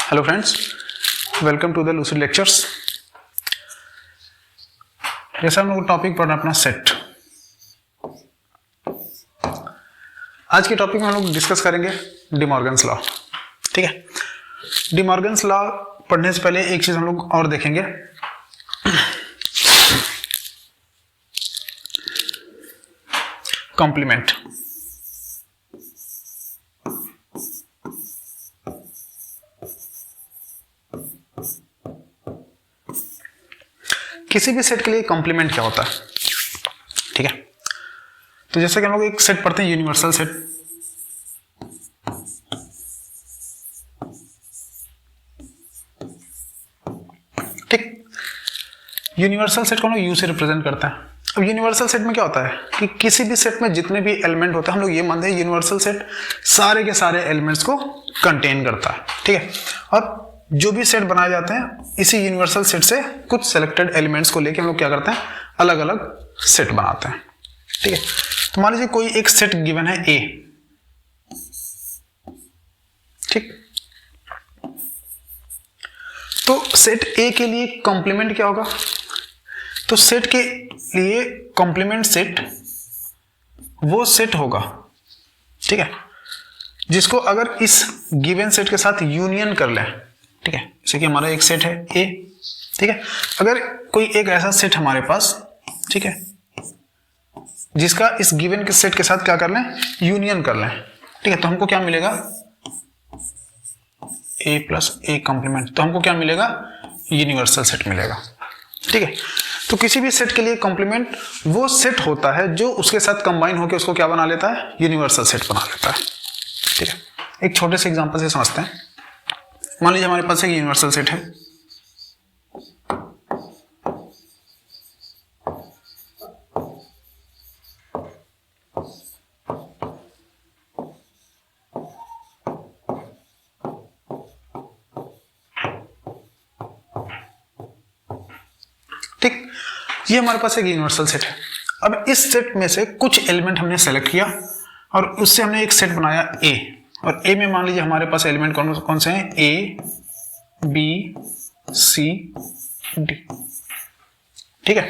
Hello friends, welcome to the lucid lectures. जैसे हम लोग टॉपिक पढ़ रहे हैं अपना सेट। आज के टॉपिक में हम लोग डिस्कस करेंगे डी मॉर्गन्स लॉ। ठीक है, डी मॉर्गन्स लॉ पढ़ने से पहले एक चीज हम लोग और देखेंगे। कॉम्प्लीमेंट। किसी भी सेट के लिए कॉम्प्लीमेंट क्या होता है? ठीक है, तो जैसे कि हम लोग एक सेट पढ़ते हैं यूनिवर्सल सेट। ठीक, यूनिवर्सल सेट को हम लोग यू से रिप्रेजेंट करते हैं। अब यूनिवर्सल सेट में क्या होता है कि किसी भी सेट में जितने भी एलिमेंट होते हैं, हम लोग ये मानते हैं यूनिवर्सल सेट सारे के सारे एलिमेंट्स को कंटेन करता है। ठीक है, और जो भी सेट बनाए जाते हैं इसी यूनिवर्सल सेट से कुछ सिलेक्टेड एलिमेंट्स को लेके हम लोग क्या करते हैं, अलग अलग सेट बनाते हैं। ठीक है, तो मान लीजिए कोई एक सेट गिवन है ए। ठीक, तो सेट ए के लिए कॉम्प्लीमेंट क्या होगा? तो सेट के लिए कॉम्प्लीमेंट सेट वो सेट होगा, ठीक है, जिसको अगर इस गिवन सेट के साथ यूनियन कर लें। ठीक है, जैसे कि हमारा एक सेट है ए। ठीक है, अगर कोई एक ऐसा सेट हमारे पास, ठीक है, जिसका इस गिवन के सेट के साथ क्या कर लें, यूनियन कर लें। ठीक है, तो हमको क्या मिलेगा, ए प्लस ए कॉम्प्लीमेंट, तो हमको क्या मिलेगा, यूनिवर्सल सेट मिलेगा। ठीक है, तो किसी भी सेट के लिए कॉम्प्लीमेंट वो सेट होता है जो उसके साथ कंबाइन होकर उसको क्या बना लेता है, यूनिवर्सल सेट बना लेता है। ठीक है, एक छोटे से एग्जांपल से समझते हैं। मान लीजिए हमारे पास एक यूनिवर्सल सेट है। ठीक, ये हमारे पास एक यूनिवर्सल सेट है। अब इस सेट में से कुछ एलिमेंट हमने सेलेक्ट किया और उससे हमने एक सेट बनाया ए। और ए में मान लीजिए हमारे पास एलिमेंट कौन कौन से हैं, ए बी सी डी। ठीक है,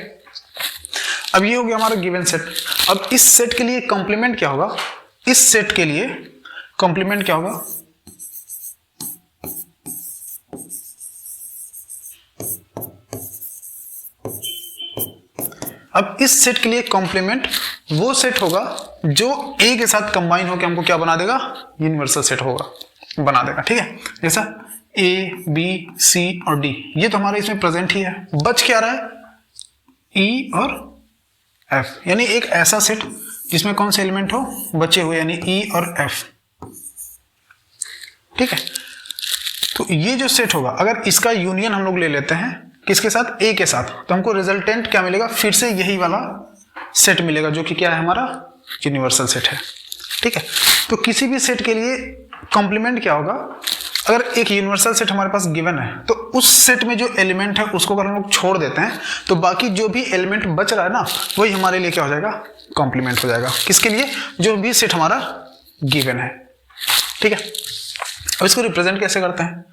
अब ये हो गया हमारा गिवन सेट। अब इस सेट के लिए कॉम्प्लीमेंट क्या होगा, इस सेट के लिए कॉम्प्लीमेंट क्या होगा, अब इस सेट के लिए कॉम्प्लीमेंट वो सेट होगा जो ए के साथ कंबाइन होकर हमको क्या बना देगा, यूनिवर्सल सेट होगा, बना देगा। ठीक है, जैसा ए बी सी और डी, ये तो हमारे इसमें प्रेजेंट ही है। बच क्या रहा है, ई और एफ, यानी एक ऐसा सेट जिसमें कौन से एलिमेंट हो, बचे हुए, यानी ई और एफ। ठीक है, तो ये जो सेट होगा, अगर इसका यूनियन हम लोग ले लेते हैं किसके साथ, ए के साथ, तो हमको रिजल्टेंट क्या मिलेगा, फिर से यही वाला सेट मिलेगा जो कि क्या है, हमारा यूनिवर्सल सेट है। ठीक है, तो किसी भी सेट के लिए कॉम्प्लीमेंट क्या होगा, अगर एक यूनिवर्सल सेट हमारे पास गिवन है तो उस सेट में जो एलिमेंट है उसको अगर हम लोग छोड़ देते हैं तो बाकी जो भी एलिमेंट बच रहा है ना, वही हमारे लिए क्या हो जाएगा, कॉम्प्लीमेंट हो जाएगा। किसके लिए, जो भी सेट हमारा गिवन है। ठीक है, अब इसको रिप्रेजेंट कैसे करते हैं,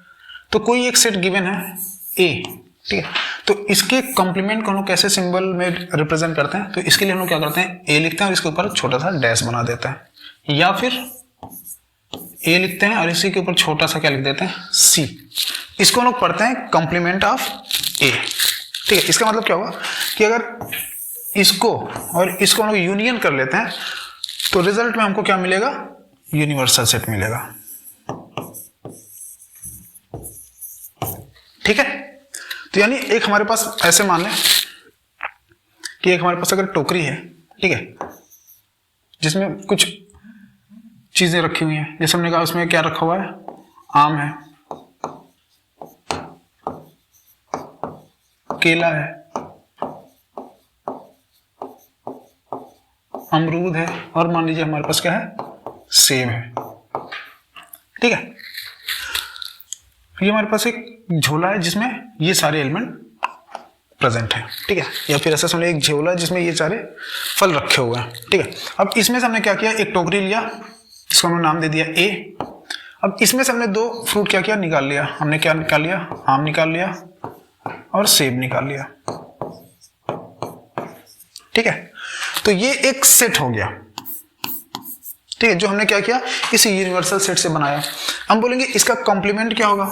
तो कोई एक सेट गिवन है ए। ठीक है, तो इसके कॉम्प्लीमेंट को हम लोग कैसे सिंबल में रिप्रेजेंट करते हैं, तो इसके लिए हम लोग क्या करते हैं, ए लिखते हैं और इसके ऊपर छोटा सा डैश बना देते हैं, या फिर ए लिखते हैं और इसी के ऊपर छोटा सा क्या लिख देते हैं, सी। इसको हम लोग पढ़ते हैं कॉम्प्लीमेंट ऑफ ए। ठीक है, इसका मतलब क्या हुआ कि अगर इसको और इसको हम लोग यूनियन कर लेते हैं तो रिजल्ट में हमको क्या मिलेगा, यूनिवर्सल सेट मिलेगा। ठीक है, तो यानी एक हमारे पास ऐसे मान लें कि एक हमारे पास अगर टोकरी है, ठीक है, जिसमें कुछ चीजें रखी हुई हैं, जैसे हमने कहा उसमें क्या रखा हुआ है, आम है, केला है, अमरूद है, और मान लीजिए हमारे पास क्या है, सेब है। ठीक है, ये हमारे पास एक झोला है जिसमें ये सारे एलिमेंट प्रेजेंट है। ठीक है, या फिर ऐसा समझिए एक झोला है जिसमें ये सारे फल रखे हुए हैं। ठीक है, अब इसमें से हमने क्या किया, एक टोकरी लिया, इसको हमने नाम दे दिया ए, अब इसमें से हमने दो फ्रूट क्या किया, निकाल लिया। हमने क्या निकाल लिया, आम निकाल लिया और सेब निकाल लिया। ठीक है, तो ये एक सेट हो गया। ठीक है, जो हमने क्या किया, इस यूनिवर्सल सेट से बनाया। हम बोलेंगे इसका कॉम्प्लीमेंट क्या होगा।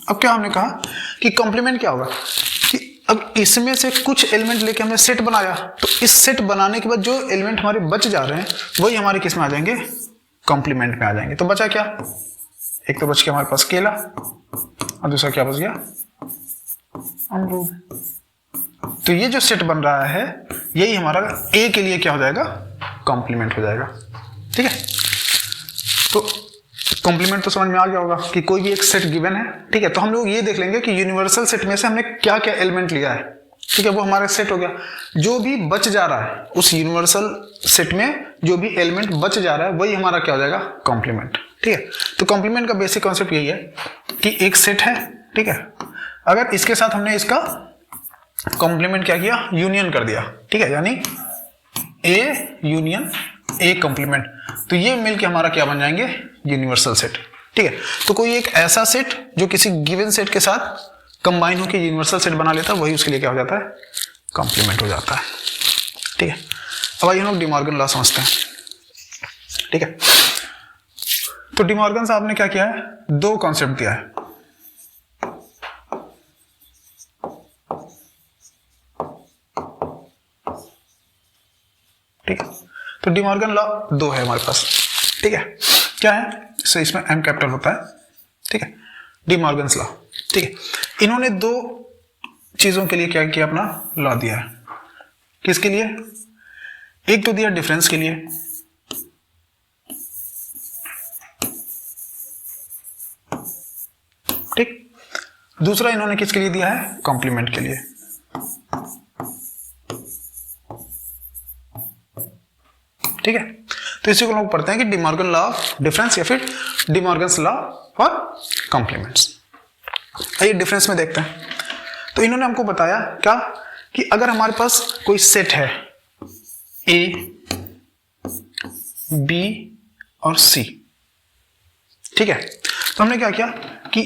अब क्या हमने कहा कि कॉम्प्लीमेंट क्या होगा, कि अब इसमें से कुछ एलिमेंट लेके हमने सेट बनाया, तो इस सेट बनाने के बाद जो एलिमेंट हमारे बच जा रहे हैं वही हमारे किस में आ जाएंगे, कॉम्प्लीमेंट में आ जाएंगे। तो बचा क्या, एक तो बच गया हमारे पास केला और दूसरा क्या बच गया, अमरूद। तो ये जो सेट बन रहा है यही हमारा ए के लिए क्या हो जाएगा, कॉम्प्लीमेंट हो जाएगा। ठीक है, तो कॉम्प्लीमेंट तो समझ में आ गया होगा कि कोई भी एक सेट गिवन है। ठीक है, तो हम लोग ये देख लेंगे कि यूनिवर्सल सेट में से हमने क्या क्या एलिमेंट लिया है। ठीक है, वो हमारा सेट हो गया। जो भी बच जा रहा है उस यूनिवर्सल सेट में, जो भी एलिमेंट बच जा रहा है वही हमारा क्या हो जाएगा, कॉम्प्लीमेंट। ठीक है, तो कॉम्प्लीमेंट का बेसिक कॉन्सेप्ट यही है कि एक सेट है। ठीक है, अगर इसके साथ हमने इसका कॉम्प्लीमेंट क्या किया, यूनियन कर दिया। ठीक है, यानी ए यूनियन ए कॉम्प्लीमेंट, तो ये मिलके हमारा क्या बन जाएंगे, यूनिवर्सल सेट। ठीक है, तो कोई एक ऐसा सेट जो किसी गिवन सेट के साथ कंबाइन होकर यूनिवर्सल सेट बना लेता है वही उसके लिए क्या हो जाता है, कॉम्प्लीमेंट हो जाता है। ठीक है, अब आइए हम लोग डिमॉर्गन लॉ समझते हैं। ठीक है, तो डिमॉर्गन साहब ने क्या किया है, दो कॉन्सेप्ट दिया है। ठीक है, तो डिमॉर्गन लॉ दो है हमारे पास। ठीक है, क्या है, सो इसमें एम कैपिटल होता है। ठीक है, डिमॉर्गन्स लॉ। ठीक है, इन्होंने दो चीजों के लिए क्या किया, अपना लॉ दिया है। किसके लिए, एक तो दिया डिफरेंस के लिए, ठीक, दूसरा इन्होंने किसके लिए दिया है, कॉम्प्लीमेंट के लिए। ठीक है, तो इसी को लोग पढ़ते हैं कि डिमॉर्गन लॉ ऑफ डिफरेंस या फिर डिमॉर्गन्स लॉ फॉर कॉम्प्लीमेंट्स। आइए डिफरेंस में देखते हैं। तो इन्होंने हमको बताया क्या, कि अगर हमारे पास कोई सेट है ए, बी और सी। ठीक है, तो हमने क्या किया कि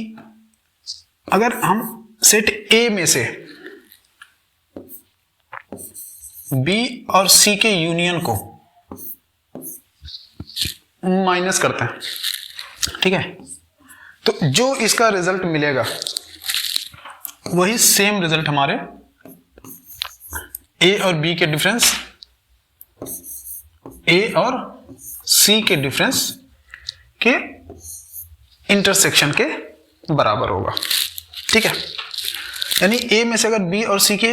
अगर हम सेट ए में से बी और सी के यूनियन को माइनस करते हैं। ठीक है, तो जो इसका रिजल्ट मिलेगा वही सेम रिजल्ट हमारे ए और बी के डिफरेंस, ए और सी के डिफरेंस के इंटरसेक्शन के बराबर होगा। ठीक है, यानी ए में से अगर बी और सी के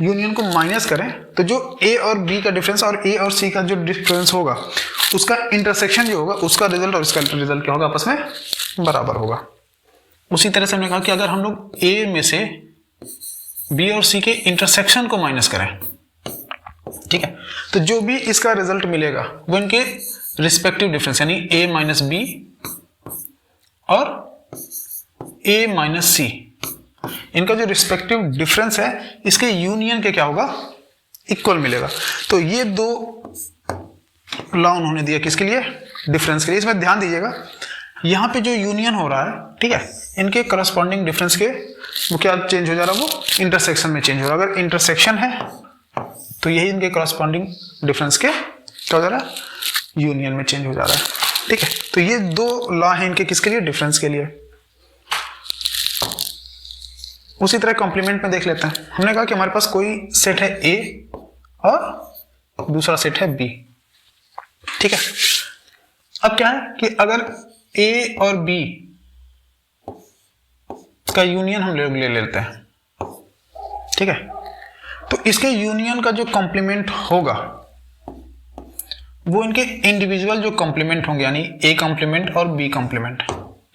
यूनियन को माइनस करें तो जो ए और बी का डिफरेंस और ए और सी का जो डिफरेंस होगा उसका इंटरसेक्शन जो होगा उसका रिजल्ट और इसका रिजल्ट क्या होगा, आपस में बराबर होगा। उसी तरह से हमने कहा कि अगर हम लोग ए में से बी और सी के इंटरसेक्शन को माइनस करें, ठीक है, तो जो भी इसका रिजल्ट मिलेगा वो इनके रिस्पेक्टिव डिफरेंस यानी ए माइनस बी और ए माइनस सी, इनका जो रिस्पेक्टिव डिफरेंस है इसके यूनियन के क्या होगा, इक्वल मिलेगा। तो ये दो लॉ उन्होंने दिया किसके लिए, डिफरेंस के लिए। इसमें ध्यान दीजिएगा यहां पे जो यूनियन हो रहा है, ठीक है, इनके करस्पॉन्डिंग डिफरेंस के वो क्या चेंज हो जा रहा है, वो इंटरसेक्शन में चेंज हो रहा है। अगर इंटरसेक्शन है तो यही इनके करस्पॉन्डिंग डिफरेंस के क्या हो जा रहा है, यूनियन में चेंज हो जा रहा है। ठीक है, तो ये दो लॉ हैं इनके किसके लिए, डिफरेंस के लिए। उसी तरह कॉम्प्लीमेंट में देख लेते हैं। हमने कहा कि हमारे पास कोई सेट है ए और दूसरा सेट है बी। ठीक है, अब क्या है कि अगर ए और बी का यूनियन हम लोग ले लेते हैं, ठीक है, तो इसके यूनियन का जो कॉम्प्लीमेंट होगा वो इनके इंडिविजुअल जो कॉम्प्लीमेंट होंगे यानी ए कॉम्प्लीमेंट और बी कॉम्प्लीमेंट,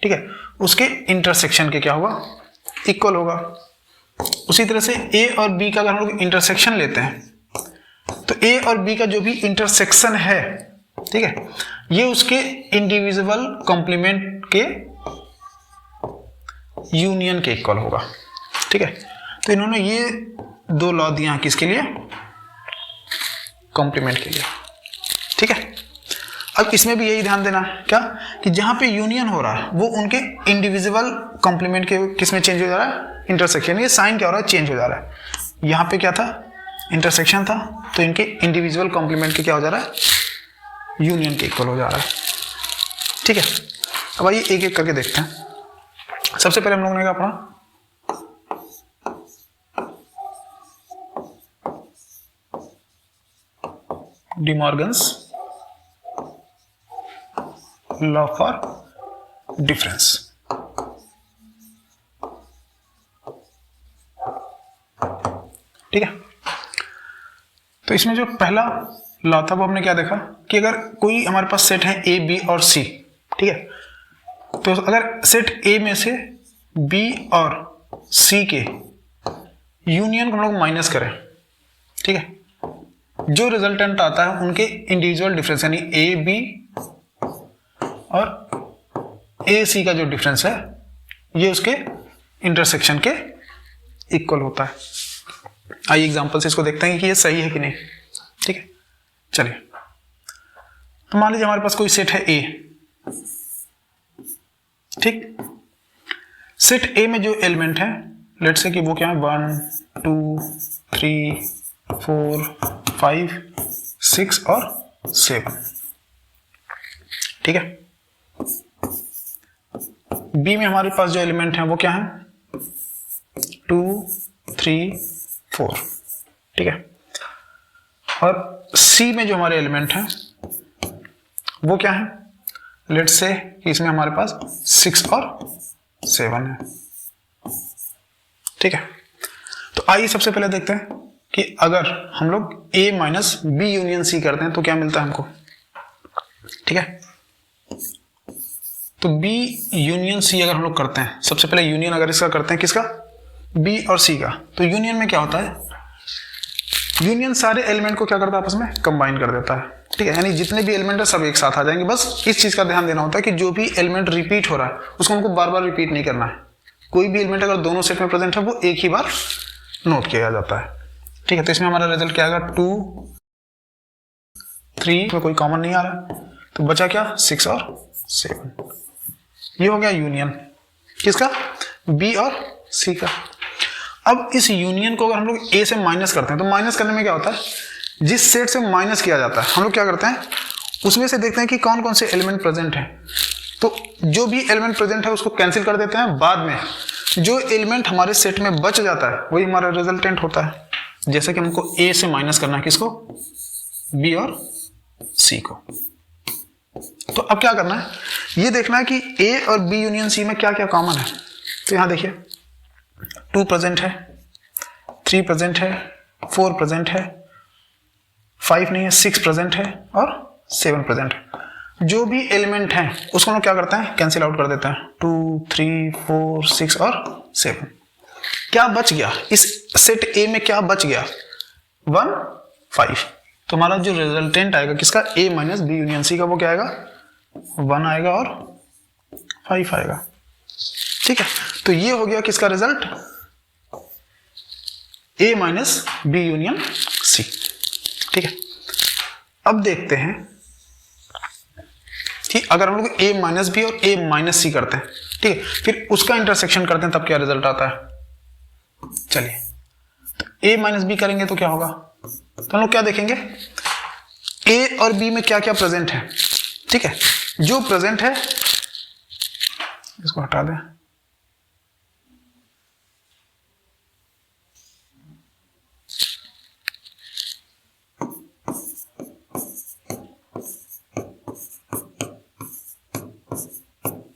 ठीक है, उसके इंटरसेक्शन के क्या होगा, इक्वल होगा। उसी तरह से ए और बी का अगर हम लोग इंटरसेक्शन लेते हैं तो ए और बी का जो भी इंटरसेक्शन है, ठीक है, ये उसके इंडिविजुअल कॉम्प्लीमेंट के यूनियन के इक्वल होगा। ठीक है, तो इन्होंने ये दो लॉ दिया किसके लिए, कॉम्प्लीमेंट के लिए। ठीक है, अब इसमें भी यही ध्यान देना है क्या कि जहां पे यूनियन हो रहा है वो उनके इंडिविजुअल कॉम्प्लीमेंट के किस में चेंज हो जा रहा है, इंटरसेक्शन। ये साइन क्या हो रहा है, चेंज हो जा रहा है। यहाँ पे क्या था, इंटरसेक्शन था, तो इनके इंडिविजुअल कॉम्प्लीमेंट के क्या हो जा रहा है, यूनियन के इक्वल हो जा रहा है। ठीक है, अब आइए एक एक करके देखते हैं। सबसे पहले हम लोगों ने क्या पढ़ा, D Morgan's law for difference. ठीक है, तो इसमें जो पहला लॉ था वो हमने क्या देखा कि अगर कोई हमारे पास सेट है ए बी और सी, ठीक है, तो अगर सेट ए में से बी और सी के यूनियन को हम लोग माइनस करें, ठीक है, जो रिजल्टेंट आता है उनके इंडिविजुअल डिफरेंस यानी ए बी और ए सी का जो डिफरेंस है ये उसके इंटरसेक्शन के इक्वल होता है। आइए एग्जांपल से इसको देखते हैं कि ये सही है कि नहीं। ठीक है, चलिए, तो मान लीजिए हमारे पास कोई सेट है ए, ठीक, सेट ए में जो एलिमेंट है लेट्स से कि वो क्या है 1 2 3 4 5 6 और 7। ठीक है, बी में हमारे पास जो एलिमेंट है वो क्या है 2 3 4। ठीक है, और सी में जो हमारे एलिमेंट हैं वो क्या है, लेट्स से कि इसमें हमारे पास 6 और 7 है। ठीक है, तो आइए सबसे पहले देखते हैं कि अगर हम लोग A minus B union C करते हैं तो क्या मिलता है हमको। ठीक है, तो B यूनियन सी अगर हम लोग करते हैं, सबसे पहले यूनियन अगर इसका करते हैं किसका, B और C का, तो यूनियन में क्या होता है, यूनियन सारे एलिमेंट को क्या करता है आपस में कंबाइन कर देता है। ठीक है, यानी जितने भी एलिमेंट है सब एक साथ आ जाएंगे। बस इस चीज का ध्यान देना होता है कि जो भी एलिमेंट रिपीट हो रहा है उसको हमको बार बार रिपीट नहीं करना है। कोई भी एलिमेंट अगर दोनों सेट में प्रेजेंट है वो एक ही बार नोट किया जाता है। ठीक है, तो इसमें हमारा रिजल्ट क्या आएगा 2 3 में कोई कॉमन नहीं आ रहा, तो बचा क्या 6 और 7। ये हो गया यूनियन किसका, बी और सी का। अब इस यूनियन को अगर हम लोग ए से माइनस करते हैं तो माइनस करने में क्या होता है, जिस सेट से माइनस किया जाता है हम लोग क्या करते हैं उसमें से देखते हैं कि कौन कौन से एलिमेंट प्रेजेंट हैं, तो जो भी एलिमेंट प्रेजेंट है उसको कैंसिल कर देते हैं। बाद में जो एलिमेंट हमारे सेट में बच जाता है वही हमारा रिजल्टेंट होता है। जैसे कि हमको ए से माइनस करना है किसको, बी और सी को। तो अब क्या करना है, ये देखना है कि ए और बी यूनियन सी में क्या क्या कॉमन है। तो यहां देखिए 2 प्रेजेंट है, 3 प्रेजेंट है, 4 प्रेजेंट है, 5 नहीं है, 6 प्रेजेंट है और 7 प्रेजेंट है। जो भी एलिमेंट हैं उसको हम लोग क्या करते हैं कैंसिल आउट कर देते हैं, 2 3 4 6 और 7। क्या बच गया इस सेट ए में, क्या बच गया 1 5। तो हमारा जो रिजल्टेंट आएगा किसका, ए माइनस बी यूनियन सी का, वो क्या आएगा 1 आएगा और 5 आएगा। ठीक है, तो ये हो गया किसका रिजल्ट, ए माइनस बी यूनियन सी। ठीक है, अब देखते हैं कि अगर हम लोग ए माइनस बी और ए माइनस सी करते हैं, ठीक है, फिर उसका इंटरसेक्शन करते हैं तब क्या रिजल्ट आता है। चलिए, तो ए माइनस बी करेंगे तो क्या होगा, तो हम लोग क्या देखेंगे ए और बी में क्या क्या प्रेजेंट है। ठीक है, जो प्रेजेंट है इसको हटा दें,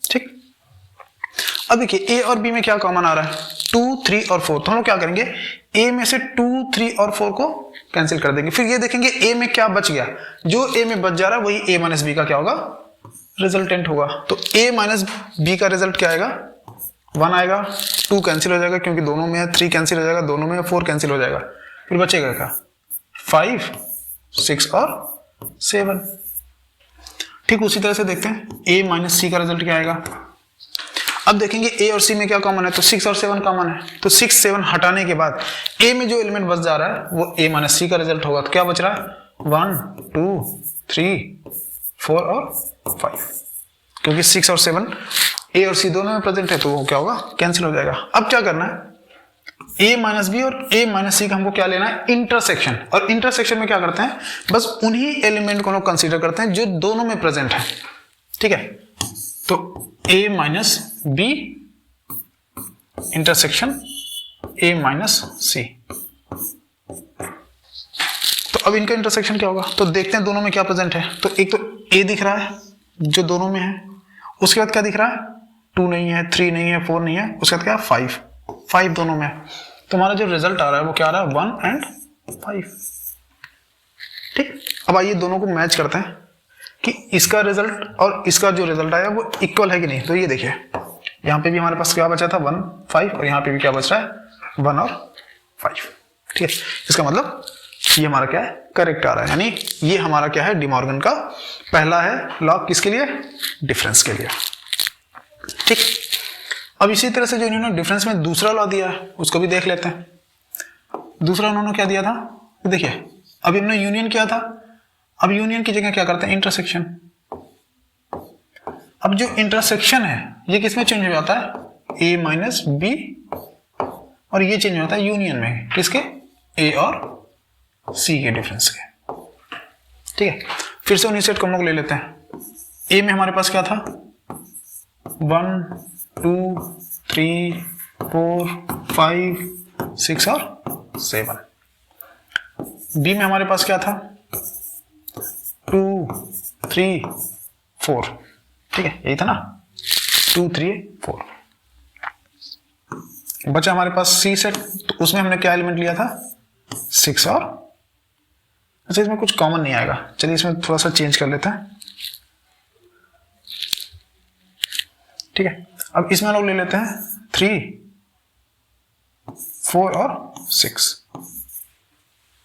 ठीक। अब देखिए ए और बी में क्या कॉमन आ रहा है 2 3 और 4। तो हम लोग क्या करेंगे, ए में से 2 3 और 4 को कैंसिल कर देंगे। फिर ये देखेंगे ए में क्या बच गया, जो ए में बच जा रहा है वही ए माइनस बी का क्या होगा, रिजल्टेंट होगा। तो ए माइनस बी का रिजल्ट क्या आएगा, 1 आएगा, 2 कैंसिल हो जाएगा क्योंकि दोनों में है, 3 कैंसिल हो जाएगा दोनों में है, 4 कैंसिल हो जाएगा, फिर बचेगा क्या 5 6 और 7। ठीक उसी तरह से देखते हैं ए माइनस सी का रिजल्ट क्या आएगा। अब देखेंगे ए और सी में क्या कॉमन है, तो 6 और 7 कॉमन है। तो 6 7 हटाने के बाद ए में जो एलिमेंट बच जा रहा है वो ए माइनस सी का रिजल्ट होगा। तो क्या बच रहा है 1 2 3 4 और 5, क्योंकि 6 और 7 ए और सी दोनों में प्रेजेंट है तो वो क्या होगा, कैंसिल हो जाएगा। अब क्या करना है, ए माइनस बी और ए माइनस सी का हमको क्या लेना है, इंटरसेक्शन। और इंटरसेक्शन में क्या करते हैं, बस उन्हीं एलिमेंट को हम कंसीडर करते हैं जो दोनों में प्रेजेंट है, ठीक है। तो A minus B intersection A minus C. तो अब इनका इंटरसेक्शन क्या होगा, तो देखते हैं दोनों में क्या प्रेजेंट है। तो एक तो ए दिख रहा है जो दोनों में है, उसके बाद क्या दिख रहा है, 2 नहीं है, 3 नहीं है, 4 नहीं है, उसके बाद क्या है, 5 दोनों में है। तो हमारा जो रिजल्ट आ रहा है वो क्या आ रहा है, 1 and 5, ठीक। अब आइए दोनों को मैच करते हैं कि इसका रिजल्ट और इसका जो रिजल्ट आया वो इक्वल है कि नहीं। तो ये देखिए यहाँ पे भी हमारे पास क्या बचा था, 1 5, और यहाँ पे भी क्या बच रहा है, 1 और 5, ठीक है। इसका मतलब ये हमारा क्या है, करेक्ट आ रहा है, यानी ये हमारा क्या है, डिमॉर्गन का पहला है लॉ, किसके लिए, डिफरेंस के लिए, ठीक। अब इसी तरह से जो इन्होंने डिफरेंस में दूसरा लॉ दिया है उसको भी देख लेते हैं। दूसरा उन्होंने क्या दिया था, देखिए अभी हमने यूनियन किया था, अब यूनियन की जगह क्या करते हैं, इंटरसेक्शन। अब जो इंटरसेक्शन है ये किसमें चेंज हो जाता है, ए माइनस बी, और ये चेंज हो जाता है यूनियन में, किसके, ए और सी के डिफरेंस के, ठीक है। फिर से उन्हीं सेट को हम लोग ले लेते हैं। ए में हमारे पास क्या था, 1 2 3 4 5 6 और 7। बी में हमारे पास क्या था, 2 3 4, ठीक है, यही था ना, 2 3 4। बचा हमारे पास सी सेट, तो उसमें हमने क्या एलिमेंट लिया था, 6 और, अच्छा इसमें कुछ कॉमन नहीं आएगा, चलिए इसमें थोड़ा सा चेंज कर लेते हैं, ठीक है। अब इसमें लोग ले लेते हैं 3 4 और 6,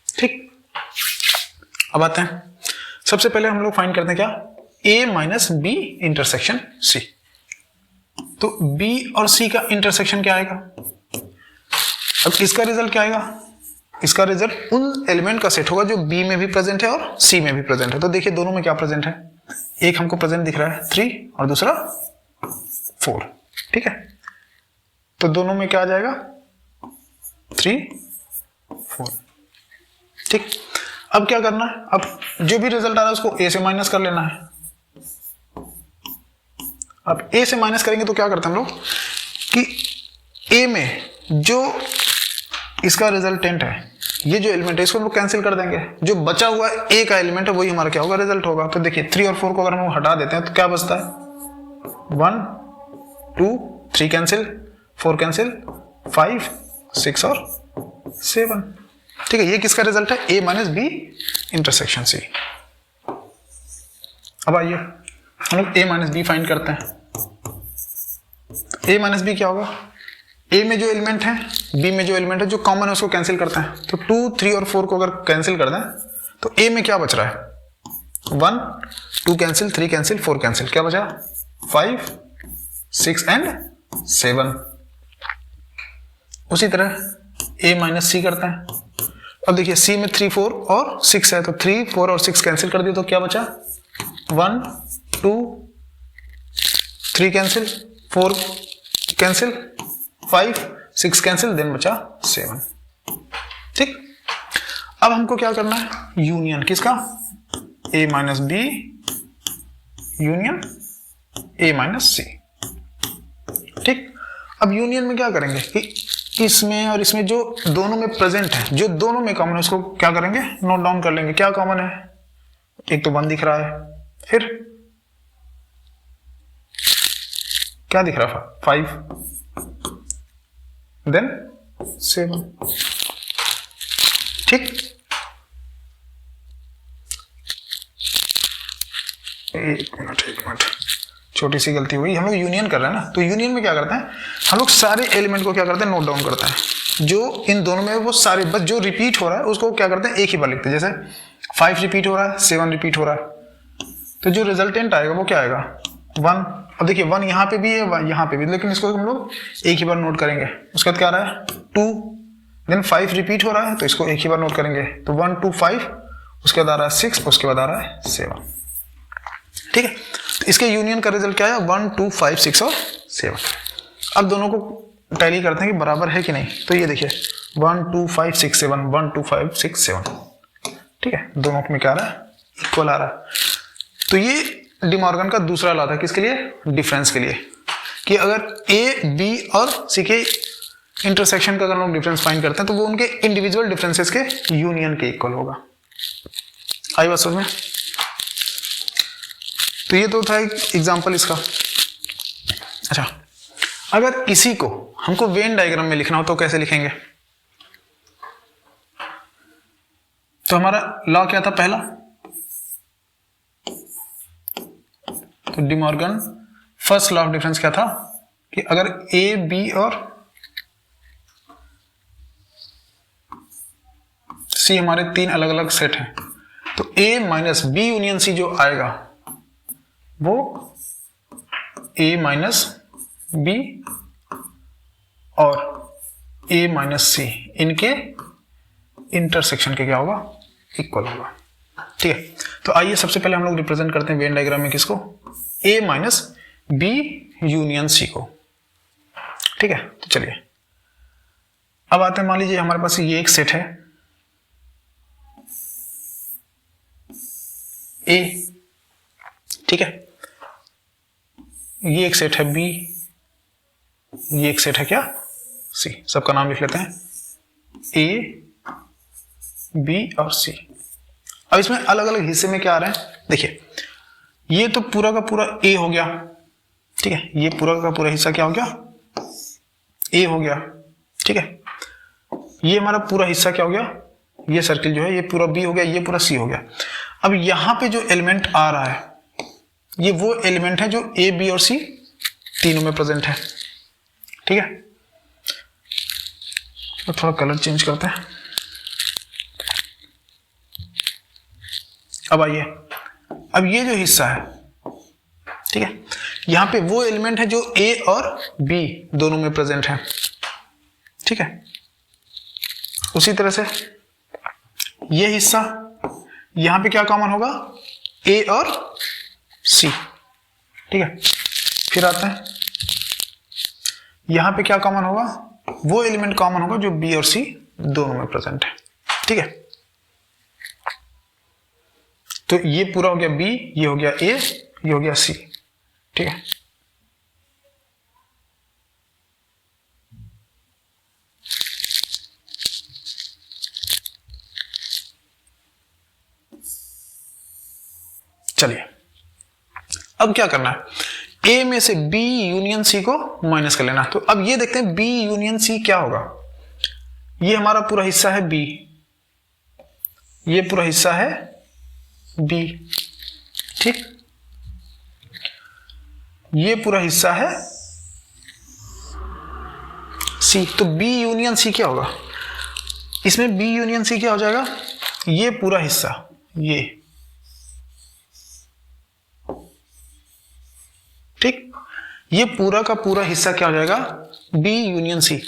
ठीक। अब आते हैं, सबसे पहले हम लोग फाइंड करते हैं क्या, a minus B intersection C. तो b और c का इंटरसेक्शन क्या आएगा, अब इसका रिजल्ट क्या आएगा, इसका रिजल्ट उन एलिमेंट का सेट होगा जो b में भी प्रेजेंट है और c में भी प्रेजेंट है। तो देखिए दोनों में क्या प्रेजेंट है, एक हमको प्रेजेंट दिख रहा है 3 और दूसरा 4, ठीक है। तो दोनों में क्या आ जाएगा, 3 4, ठीक। अब क्या करना है, अब जो भी रिजल्ट आ रहा है उसको a से माइनस कर लेना है। अब a से माइनस करेंगे तो क्या करते हैं हम लोग कि a में जो इसका रिजल्टेंट है, ये जो एलिमेंट है इसको हम लोग कैंसिल कर देंगे, जो बचा हुआ a का एलिमेंट है वही हमारा क्या होगा, रिजल्ट होगा। तो देखिए 3 और 4 को अगर हम हटा देते हैं तो क्या बचता है, 1 2 3 कैंसिल, 4 कैंसिल, 5 6 और 7, ठीक है। ये किसका रिजल्ट है, a minus B intersection C. अब आइए हम लोग a माइनस बी फाइंड करते हैं। a माइनस बी क्या होगा, a में जो एलिमेंट है, b में जो एलिमेंट है, जो कॉमन है उसको कैंसिल करते हैं। तो 2 3 और 4 को अगर कैंसिल कर दें तो a में क्या बच रहा है, 1 2 कैंसिल, 3 कैंसिल, 4 कैंसिल, क्या बचा, 5 6 एंड 7। उसी तरह a माइनस सी करते हैं। अब देखिए c में 3 4 और 6 है, तो 3 4 और 6 कैंसिल कर दिए तो क्या बचा, 1 2 3 कैंसिल, 4 कैंसिल, 5 6 कैंसिल, देन बचा 7, ठीक। अब हमको क्या करना है, यूनियन किसका, a minus B union a minus C, ठीक। अब यूनियन में क्या करेंगे कि इसमें और इसमें जो दोनों में प्रेजेंट है, जो दोनों में कॉमन है उसको क्या करेंगे, नोट डाउन कर लेंगे। क्या कॉमन है, एक तो 1 दिख रहा है, फिर क्या दिख रहा है, 5 देन 7, ठीक। एक मिनट, छोटी सी गलती हुई, हम लोग यूनियन कर रहे हैं ना। तो यूनियन में क्या करते हैं, हम लोग सारे एलिमेंट को क्या करते हैं, नोट डाउन करते हैं। जो इन दोनों में वो सारे, बस जो रिपीट हो रहा है उसको क्या करते हैं, एक ही बार लिखते हैं। जैसे 5 रिपीट हो रहा है, 7 रिपीट हो रहा है, तो जो रिजल्टेंट आएगा वो क्या आएगा, 1। अब देखिए 1 यहाँ पे भी है, यहाँ पे भी, लेकिन इसको हम लोग एक ही बार नोट करेंगे। उसके बाद क्या आ रहा है, 2, देन 5 रिपीट हो रहा है तो इसको एक ही बार नोट करेंगे, तो 1 2 5, उसके बाद आ रहा है 6, उसके बाद आ रहा है 7, ठीक है, तो इसके यूनियन का रिजल्ट क्या है 1 2 5 6 और 7। अब दोनों को टैली करते हैं कि बराबर है कि नहीं। तो ये देखिए 1 2 5 6 7 1 2 5 6 7, ठीक है, दोनों में क्या आ रहा है, इक्वल आ रहा है। तो ये डी मॉर्गन का दूसरा लॉ था, किसके लिए, डिफरेंस के लिए, कि अगर ए बी और सी के इंटरसेक्शन का अगर हम लोग डिफरेंस फाइंड करते हैं तो वो उनके इंडिविजुअल डिफरेंसेस के यूनियन के इक्वल होगा। आई बात समझ में। तो ये तो था एक एग्जांपल इसका। अच्छा, अगर इसी को हमको वेन डायग्राम में लिखना हो तो कैसे लिखेंगे। तो हमारा लॉ क्या था पहला, तो De Morgan first law of difference क्या था कि अगर ए बी और सी हमारे तीन अलग अलग सेट हैं तो ए माइनस बी यूनियन सी जो आएगा वो ए माइनस बी और ए माइनस सी इनके इंटरसेक्शन के क्या होगा, इक्वल होगा। ठीक है, तो आइए सबसे पहले हम लोग रिप्रेजेंट करते हैं वेन डायग्राम में किसको, ए माइनस बी यूनियन सी को। ठीक है, तो चलिए अब आते हैं, मान लीजिए हमारे पास ये एक सेट है ए, ठीक है, ये एक सेट है बी, ये एक सेट है क्या सी, सबका नाम लिख लेते हैं ए बी और सी। अब इसमें अलग अलग हिस्से में क्या आ रहे हैं, देखिए ये तो पूरा का पूरा ए हो गया, ठीक है, ये पूरा का पूरा हिस्सा क्या हो गया, ए हो गया। ठीक है, ये हमारा पूरा हिस्सा क्या हो गया, ये सर्किल जो है ये पूरा बी हो गया, ये पूरा सी हो गया। अब यहां पे जो एलिमेंट आ रहा है ये वो एलिमेंट है जो ए बी और सी तीनों में प्रेजेंट है। ठीक है, तो थोड़ा कलर चेंज करते हैं। अब आइए, अब ये जो हिस्सा है, ठीक है, यहां पे वो एलिमेंट है जो ए और बी दोनों में प्रेजेंट है। ठीक है, उसी तरह से ये हिस्सा यहां पे क्या कॉमन होगा, ए और सी। ठीक है, फिर आते हैं यहां पे क्या कॉमन होगा, वो एलिमेंट कॉमन होगा जो बी और सी दोनों में प्रेजेंट है। ठीक है, तो ये पूरा हो गया बी, ये हो गया ए, ये हो गया सी। ठीक है, चलिए अब क्या करना है, ए में से बी यूनियन सी को माइनस कर लेना। तो अब ये देखते हैं बी यूनियन सी क्या होगा, ये हमारा पूरा हिस्सा है बी, ये पूरा हिस्सा है बी, ठीक, ये पूरा हिस्सा है सी। तो बी यूनियन सी क्या होगा, इसमें बी यूनियन सी क्या हो जाएगा, ये पूरा हिस्सा, ये, ठीक, ये पूरा का पूरा हिस्सा क्या हो जाएगा, बी यूनियन सी।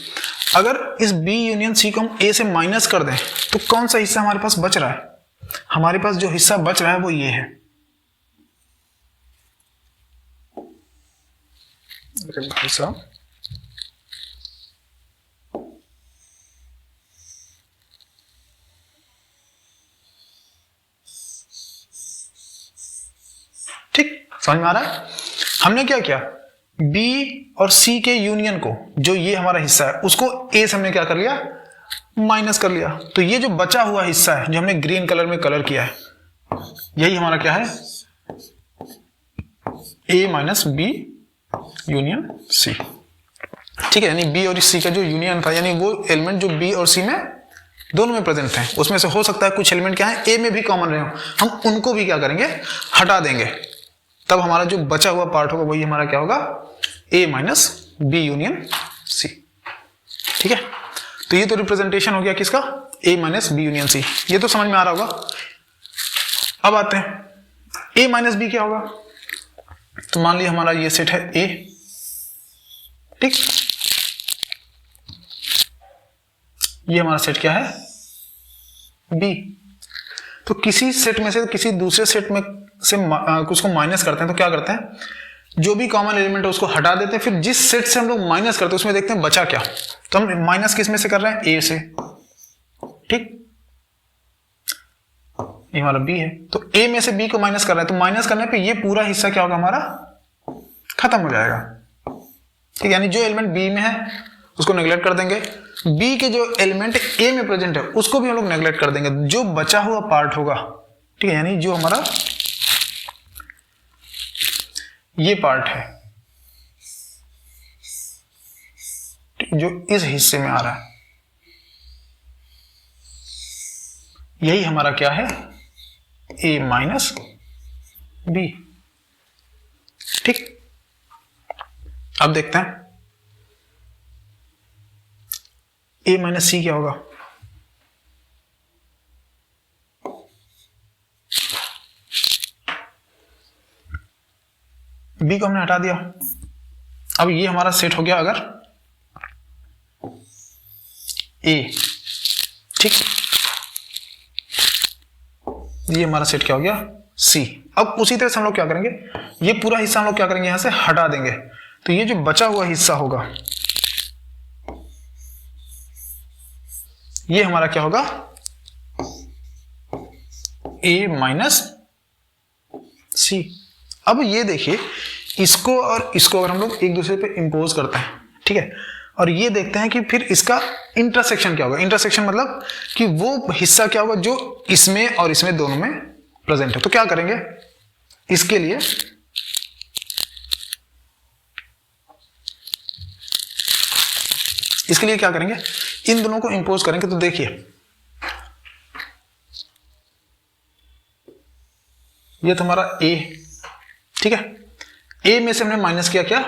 अगर इस बी यूनियन सी को हम ए से माइनस कर दें तो कौन सा हिस्सा हमारे पास बच रहा है, हमारे पास जो हिस्सा बच रहा है वो ये है। अरे भाई साहब, ठीक, समझ में आ रहा है। हमने क्या किया, B और C के यूनियन को, जो ये हमारा हिस्सा है उसको A से हमने क्या कर लिया, माइनस कर लिया। तो ये जो बचा हुआ हिस्सा है जो हमने ग्रीन कलर में कलर किया है, यही हमारा क्या है, A minus B union C। ठीक है, यानी B और C का जो यूनियन था, यानी वो एलिमेंट जो B और C में दोनों में प्रेजेंट है, उसमें से हो सकता है कुछ एलिमेंट क्या है A में भी कॉमन रहे हो, हम उनको भी क्या करेंगे, हटा देंगे, तब हमारा जो बचा हुआ पार्ट होगा वही हमारा क्या होगा, A minus B union C. ठीक है, तो ये तो रिप्रेजेंटेशन हो गया किसका, A minus B union C, ये तो समझ में आ रहा होगा। अब आते हैं A माइनस बी क्या होगा, तो मान लीजिए हमारा ये सेट है A, ठीक, ये हमारा सेट क्या है, B। तो किसी सेट में से किसी दूसरे सेट में से उसको माइनस करते हैं तो क्या करते हैं, जो भी कॉमन एलिमेंट है उसको हटा देते हैं, फिर जिस सेट से हम लोग माइनस करते हैं उसमें देखते हैं बचा क्या। तो हम माइनस किस में से कर रहे हैं, ए से, ठीक, ये हमारा बी है, तो ए में से बी को माइनस कर रहे हैं, तो माइनस करने पे ये पूरा हिस्सा क्या होगा हमारा, खत्म हो जाएगा, ठीक, यानी जो एलिमेंट बी में है उसको नेग्लेक्ट कर देंगे, बी के जो एलिमेंट ए में प्रेजेंट है उसको भी हम लोग नेग्लेक्ट कर देंगे, जो बचा हुआ पार्ट होगा, ठीक है, यानी जो हमारा ये पार्ट है जो इस हिस्से में आ रहा है, यही हमारा क्या है, ए माइनस बी, ठीक। अब देखते हैं ए माइनस सी क्या होगा, बी को हमने हटा दिया, अब ये हमारा सेट हो गया अगर ए, ठीक, ये हमारा सेट क्या हो गया, सी। अब उसी तरह से हम लोग क्या करेंगे, ये पूरा हिस्सा हम लोग क्या करेंगे, यहां से हटा देंगे, तो ये जो बचा हुआ हिस्सा होगा ये हमारा क्या होगा, ए माइनस सी। अब ये देखिए, इसको और इसको अगर हम लोग एक दूसरे पे इंपोज करते हैं, ठीक है, और ये देखते हैं कि फिर इसका इंटरसेक्शन क्या होगा। इंटरसेक्शन मतलब कि वो हिस्सा क्या होगा जो इसमें और इसमें दोनों में प्रेजेंट है। तो क्या करेंगे इसके लिए, क्या करेंगे, इन दोनों को इंपोज करेंगे। तो देखिए ये तो हमारा ए, ठीक है, ए में से हमने माइनस किया क्या,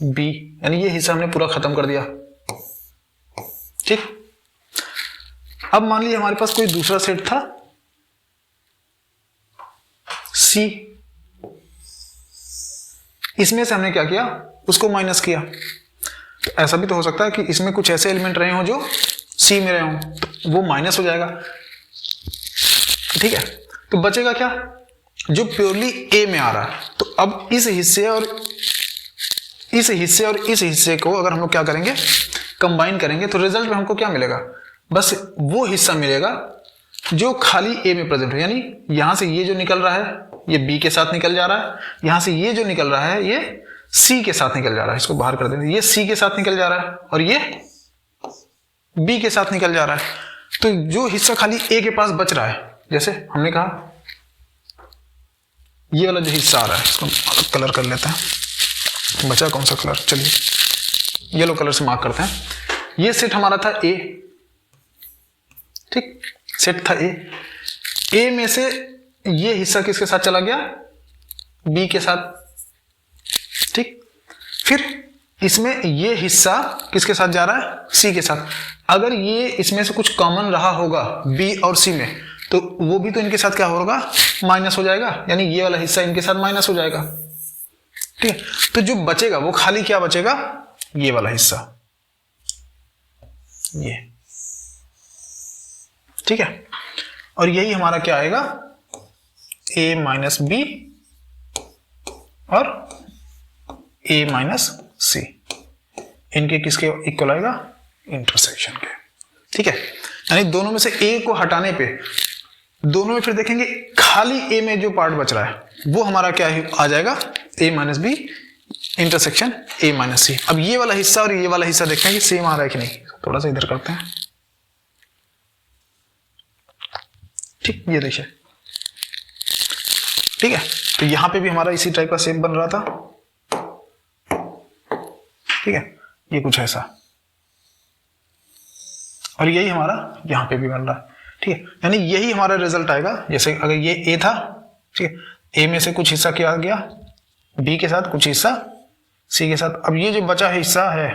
बी, यानी ये हिस्सा हमने पूरा खत्म कर दिया, ठीक। अब मान लीजिए हमारे पास कोई दूसरा सेट था सी, इसमें से हमने क्या किया, उसको माइनस किया। तो ऐसा भी तो हो सकता है कि इसमें कुछ ऐसे एलिमेंट रहे हो जो सी में रहे हो, तो वो माइनस हो जाएगा, ठीक है। तो बचेगा क्या, जो प्योरली ए में आ रहा है। तो अब इस हिस्से और इस हिस्से को अगर हम लोग क्या करेंगे, कंबाइन करेंगे, तो रिजल्ट में हमको क्या मिलेगा, बस वो हिस्सा मिलेगा जो खाली ए में प्रेजेंट हो। यानी यहां से ये जो निकल रहा है ये बी के साथ निकल जा रहा है, यहां से ये जो निकल रहा है ये सी के साथ निकल जा रहा है, इसको बाहर कर देंगे, ये सी के साथ निकल जा रहा है और ये बी के साथ निकल जा रहा है। तो जो हिस्सा खाली ए के पास बच रहा है, जैसे हमने कहा ये वाला जो हिस्सा आ रहा है, इसको कलर कर लेते हैं, बचा कौन सा कलर, चलिए येलो कलर से मार्क करते हैं। ये सेट हमारा था ए, ठीक, सेट था ए में से ये हिस्सा किसके साथ चला गया, बी के साथ, ठीक। फिर इसमें ये हिस्सा किसके साथ जा रहा है, सी के साथ। अगर ये इसमें से कुछ कॉमन रहा होगा बी और सी में, तो वो भी तो इनके साथ क्या होगा, माइनस हो जाएगा, यानी ये वाला हिस्सा इनके साथ माइनस हो जाएगा, ठीक है। तो जो बचेगा वो खाली क्या बचेगा, ये वाला हिस्सा, ये, ठीक है। और यही हमारा क्या आएगा, ए माइनस बी और ए माइनस सी, इनके किसके इक्वल आएगा, इंटरसेक्शन के, ठीक है। यानी दोनों में से ए को हटाने पे दोनों में फिर देखेंगे खाली ए में जो पार्ट बच रहा है वो हमारा क्या है, आ जाएगा A minus B intersection A minus C. अब ये वाला हिस्सा और ये वाला हिस्सा देखते हैं कि सेम आ रहा है कि नहीं, थोड़ा सा इधर करते हैं, ठीक, ये देखिए, ठीक है। तो यहां पे भी हमारा इसी टाइप का शेप बन रहा था, ठीक है, ये कुछ ऐसा, और यही हमारा यहां पे भी बन रहा है, ठीक है। यानी यही हमारा रिजल्ट आएगा। जैसे अगर ये ए था, ठीक है, ए में से कुछ हिस्सा क्या गया बी के साथ, कुछ हिस्सा सी के साथ। अब ये जो बचा हिस्सा है,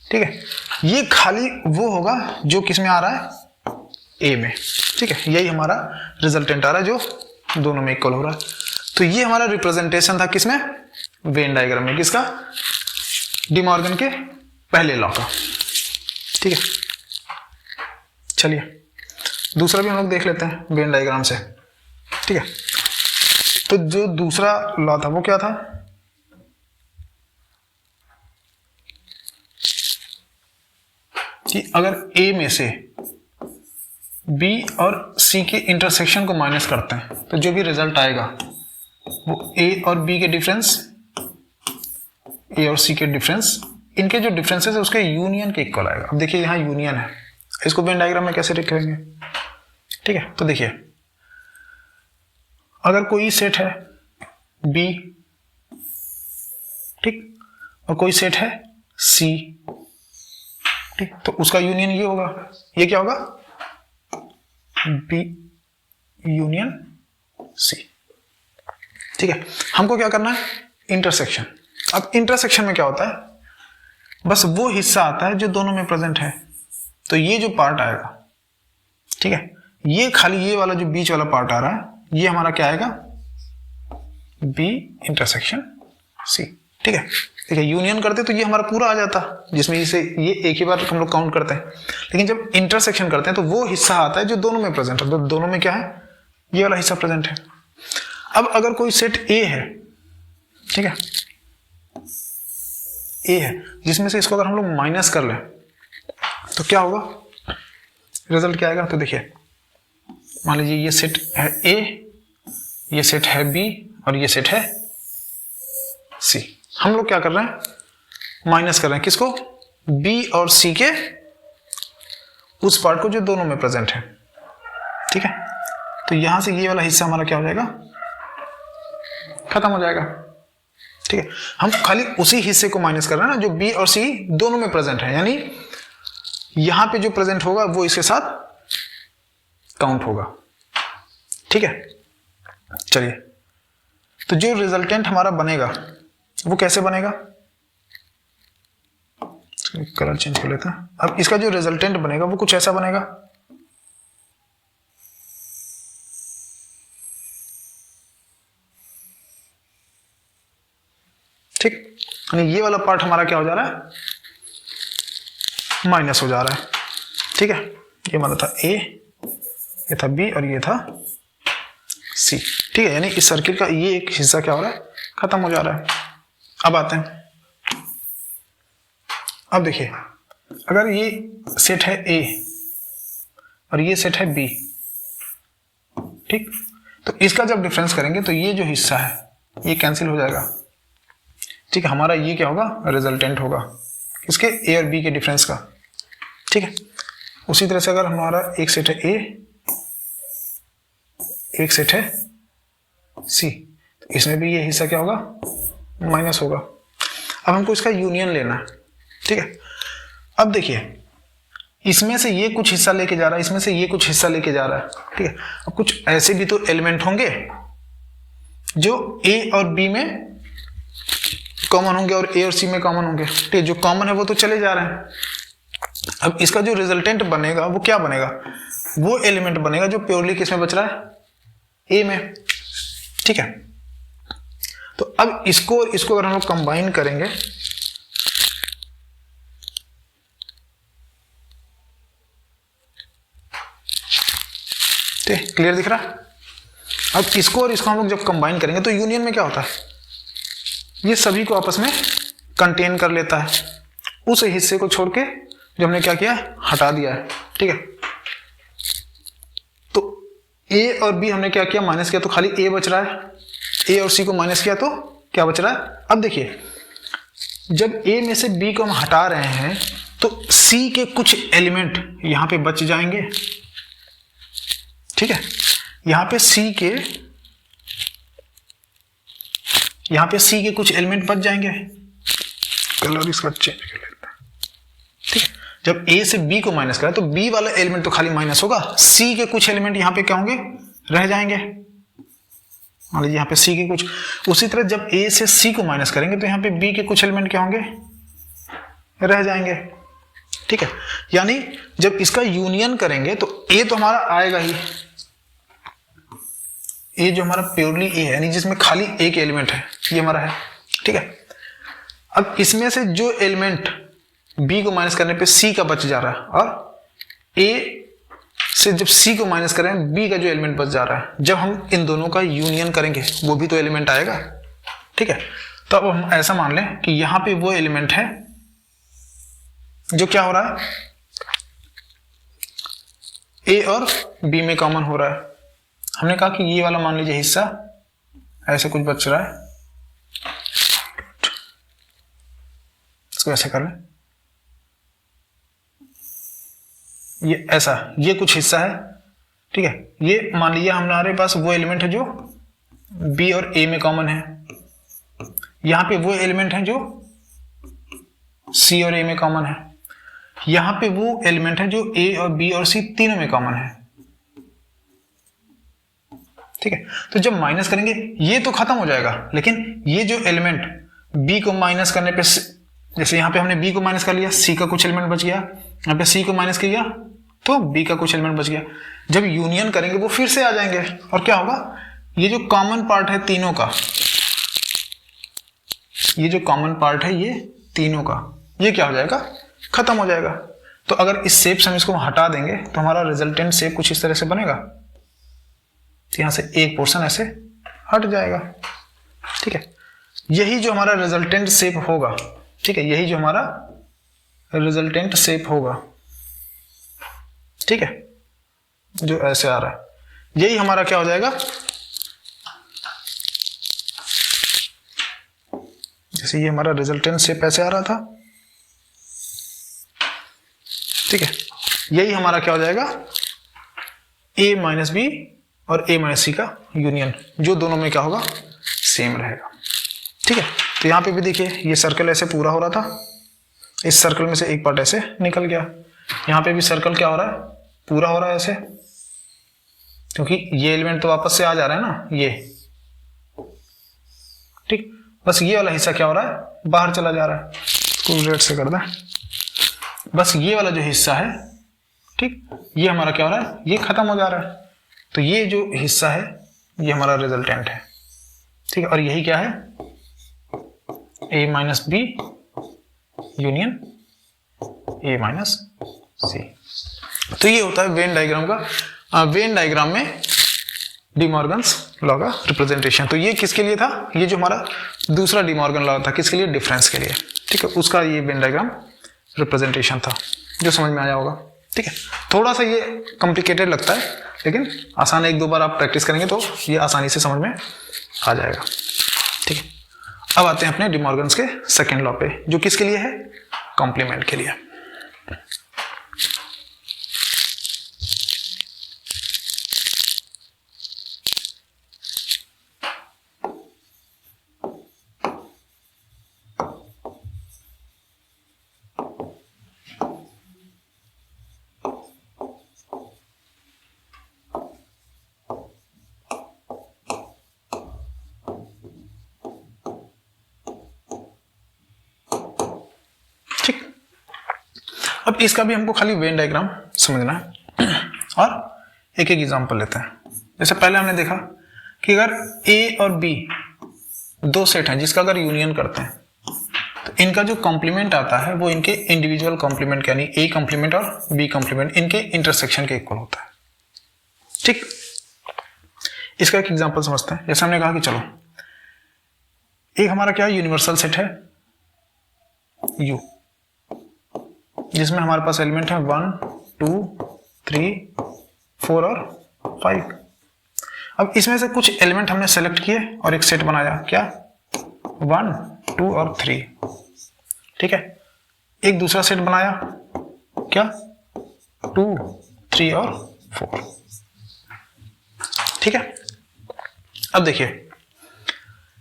ठीक है, ये खाली वो होगा जो किस में आ रहा है, ए में, ठीक है। यही हमारा रिजल्टेंट आ रहा है जो दोनों में इक्वल हो रहा है। तो ये हमारा रिप्रेजेंटेशन था किसमें, वेन डायग्राम में, किसका, डी मॉर्गन के पहले लॉ का, ठीक है। चलिए दूसरा भी हम लोग देख लेते हैं वेन डायग्राम से। ठीक है। तो जो दूसरा लॉ था वो क्या था, कि अगर A में से B और C के इंटरसेक्शन को माइनस करते हैं तो जो भी रिजल्ट आएगा वो A और B के डिफरेंस, A और C के डिफरेंस, इनके जो डिफरेंसेस है उसके यूनियन के इक्वल आएगा। अब देखिए यहाँ यूनियन है, इसको वेन डायग्राम में कैसे लिखेंगे, ठीक है। तो देखिए अगर कोई सेट है B, ठीक, और कोई सेट है C, ठीक, तो उसका यूनियन ये होगा, ये क्या होगा, B यूनियन C, ठीक है। हमको क्या करना है, इंटरसेक्शन। अब इंटरसेक्शन में क्या होता है, बस वो हिस्सा आता है जो दोनों में प्रेजेंट है। तो ये जो पार्ट आएगा, ठीक है, ये खाली ये वाला जो बीच वाला पार्ट आ रहा है ये हमारा क्या आएगा, B इंटरसेक्शन C, ठीक है। देखिए यूनियन करते तो ये हमारा पूरा आ जाता, जिसमें इसे ये एक ही बार हम लोग काउंट करते हैं। लेकिन जब इंटरसेक्शन करते हैं तो वो हिस्सा आता है जो दोनों में प्रेजेंट है। तो दोनों में क्या है, ये वाला हिस्सा प्रेजेंट है। अब अगर कोई सेट A है, ठीक है, A है, जिसमें से इसको अगर हम लोग माइनस कर लें तो क्या होगा, रिजल्ट क्या आएगा। तो देखिए मान लीजिए ये सेट है A, ये सेट है B और ये सेट है C। हम लोग क्या कर रहे हैं, माइनस कर रहे हैं किसको, B और C के उस पार्ट को जो दोनों में प्रेजेंट है, ठीक है। तो यहां से ये वाला हिस्सा हमारा क्या हो जाएगा, खत्म हो जाएगा, ठीक है। हम खाली उसी हिस्से को माइनस कर रहे हैं ना जो B और C दोनों में प्रेजेंट है, यानी यहां पे जो प्रेजेंट होगा वो इसके साथ काउंट होगा, ठीक है। चलिए, तो जो रिजल्टेंट हमारा बनेगा वो कैसे बनेगा, कलर चेंज कर लेते हैं। अब इसका जो रिजल्टेंट बनेगा वो कुछ ऐसा बनेगा, ठीक, यानी ये वाला पार्ट हमारा क्या हो जा रहा है, माइनस हो जा रहा है, ठीक है। ये हमारा था A, ये था B और ये था C, ठीक है। यानी इस सर्किल का ये एक हिस्सा क्या हो रहा है, खत्म हो जा रहा है। अब आते हैं, अब देखिए अगर ये सेट है A और ये सेट है B, ठीक, तो इसका जब डिफरेंस करेंगे तो ये जो हिस्सा है ये कैंसिल हो जाएगा, ठीक है। हमारा ये क्या होगा, रिजल्टेंट होगा इसके A और B के डिफरेंस का, ठीक है। उसी तरह से अगर हमारा एक सेट है A, एक सेट है C, तो इसमें भी ये हिस्सा क्या होगा, माइनस होगा। अब हमको इसका यूनियन लेना है, ठीक है। अब देखिए इसमें से ये कुछ हिस्सा लेके जा रहा है, इसमें से ये कुछ हिस्सा लेके जा रहा है, ठीक है। अब कुछ ऐसे भी तो एलिमेंट होंगे जो A और B में कॉमन होंगे और A और C में कॉमन होंगे, ठीक है। जो कॉमन है वो तो चले जा रहे हैं। अब इसका जो रिजल्टेंट बनेगा वो क्या बनेगा, वो एलिमेंट बनेगा जो प्योरली किसमें बच रहा है, A में, ठीक है। तो अब इसको और इसको अगर हम लोग कंबाइन करेंगे ठीक, क्लियर दिख रहा है। अब इसको और इसको हम लोग जब कंबाइन करेंगे तो यूनियन में क्या होता है, ये सभी को आपस में कंटेन कर लेता है, उस हिस्से को छोड़ के जो हमने क्या किया, हटा दिया है, ठीक है। तो A और B हमने क्या किया, माइनस किया, तो खाली A बच रहा है। A और C को माइनस किया तो क्या बच रहा है। अब देखिए जब A में से B को हम हटा रहे हैं तो C के कुछ एलिमेंट यहां पे बच जाएंगे, ठीक है। यहां पे C के कुछ एलिमेंट बच जाएंगे, कलर इसका चेंज कर लेते हैं, ठीक है। जब A से B को माइनस करा तो B वाला एलिमेंट तो खाली माइनस होगा, C के कुछ एलिमेंट यहां पे क्या होंगे, रह जाएंगे। मान लीजिए यहाँ पे C के कुछ, उसी तरह जब A से C को माइनस करेंगे तो यहाँ पे B के कुछ एलिमेंट क्या होंगे, रह जाएंगे, ठीक है। यानी जब इसका यूनियन करेंगे तो A तो हमारा आएगा ही, A जो हमारा प्योरली A है यानी जिसमें खाली एक एलिमेंट है, ये हमारा है, ठीक है। अब इसमें से जो एलिमेंट B को माइनस करने पे C का बच जा रहा है और A से जब सी को माइनस करें, बी का जो एलिमेंट बच जा रहा है, जब हम इन दोनों का यूनियन करेंगे वो भी तो एलिमेंट आएगा, ठीक है। तो अब हम ऐसा मान लें कि यहां पे वो एलिमेंट है जो क्या हो रहा है, ए और बी में कॉमन हो रहा है। हमने कहा कि ये वाला मान लीजिए हिस्सा ऐसे कुछ बच रहा है, इसको ऐसे कर लें, ये ऐसा, ये कुछ हिस्सा है, ठीक है। ये मान लीजिए हमारे पास वो एलिमेंट है जो बी और ए में कॉमन है, यहां पे वो एलिमेंट है जो सी और ए में कॉमन है, यहां पे वो एलिमेंट है जो ए और बी और सी तीनों में कॉमन है, ठीक है। तो जब माइनस करेंगे ये तो खत्म हो जाएगा, लेकिन ये जो एलिमेंट बी को माइनस करने पे, जैसे यहां पे हमने बी को माइनस कर लिया, सी का कुछ एलिमेंट बच गया, यहां पे सी को माइनस किया तो बी का कुछ एलिमेंट बच गया। जब यूनियन करेंगे वो फिर से आ जाएंगे, और क्या होगा, ये जो कॉमन पार्ट है तीनों का, ये जो कॉमन पार्ट है ये तीनों का, ये क्या हो जाएगा, खत्म हो जाएगा। तो अगर इस शेप से हम इसको हटा देंगे तो हमारा रिजल्टेंट शेप कुछ इस तरह से बनेगा, तो यहां से एक पोर्शन ऐसे हट जाएगा, ठीक है। यही जो हमारा रिजल्टेंट शेप होगा, ठीक है, यही जो हमारा रिजल्टेंट शेप होगा, ठीक है, जो ऐसे आ रहा है, यही हमारा क्या हो जाएगा, जैसे ये हमारा रिजल्टेंट शेप ऐसे आ रहा था, ठीक है, यही हमारा क्या हो जाएगा, a माइनस बी और a माइनस सी का यूनियन, जो दोनों में क्या होगा, सेम रहेगा, ठीक है। तो यहां पे भी देखिए ये सर्कल ऐसे पूरा हो रहा था, इस सर्कल में से एक पार्ट ऐसे निकल गया, यहां पे भी सर्कल क्या हो रहा है, पूरा हो रहा है ऐसे, क्योंकि ये एलिमेंट तो वापस से आ जा रहा है ना, ये, ठीक। बस ये वाला हिस्सा क्या हो रहा है, बाहर चला जा रहा है, इसको रेड से कर दें, बस ये वाला जो हिस्सा है, ठीक, ये हमारा क्या हो रहा है, ये खत्म हो जा रहा है। तो ये जो हिस्सा है ये हमारा रिजल्टेंट है, ठीक है, और यही क्या है, a minus B union a minus C. तो ये होता है वेन डायग्राम का, वेन डायग्राम में डिमॉर्गन्स लॉ का रिप्रेजेंटेशन। तो ये किसके लिए था, ये जो हमारा दूसरा डिमॉर्गन लॉ था, किसके लिए, डिफरेंस के लिए, ठीक है, उसका ये वेन डायग्राम रिप्रेजेंटेशन था, जो समझ में आया होगा, ठीक है। थोड़ा सा ये कॉम्प्लिकेटेड लगता है, लेकिन आसान है, एक दो बार आप प्रैक्टिस करेंगे तो ये आसानी से समझ में आ जाएगा, ठीक है। अब आते हैं अपने डिमॉर्गन्स के सेकेंड लॉ पे, जो किसके लिए है, कॉम्प्लीमेंट के लिए। अब इसका भी हमको खाली वेन डायग्राम समझना है, और एक एक एग्जांपल लेते हैं। जैसे पहले हमने देखा कि अगर ए और बी दो सेट हैं जिसका अगर यूनियन करते हैं तो इनका जो कॉम्प्लीमेंट आता है वो इनके इंडिविजुअल कॉम्प्लीमेंट, यानी ए कॉम्प्लीमेंट और बी कॉम्प्लीमेंट इनके इंटरसेक्शन के इक्वल होता है, ठीक। इसका एक एग्जांपल समझते हैं। जैसे हमने कहा कि चलो एक हमारा क्या यूनिवर्सल सेट है यू, जिसमें हमारे पास एलिमेंट है 1 2 3 4 और 5। अब इसमें से कुछ एलिमेंट हमने सेलेक्ट किए और एक सेट बनाया, क्या, 1 2 और 3, ठीक है। एक दूसरा सेट बनाया, क्या, 2 3 और 4, ठीक है। अब देखिए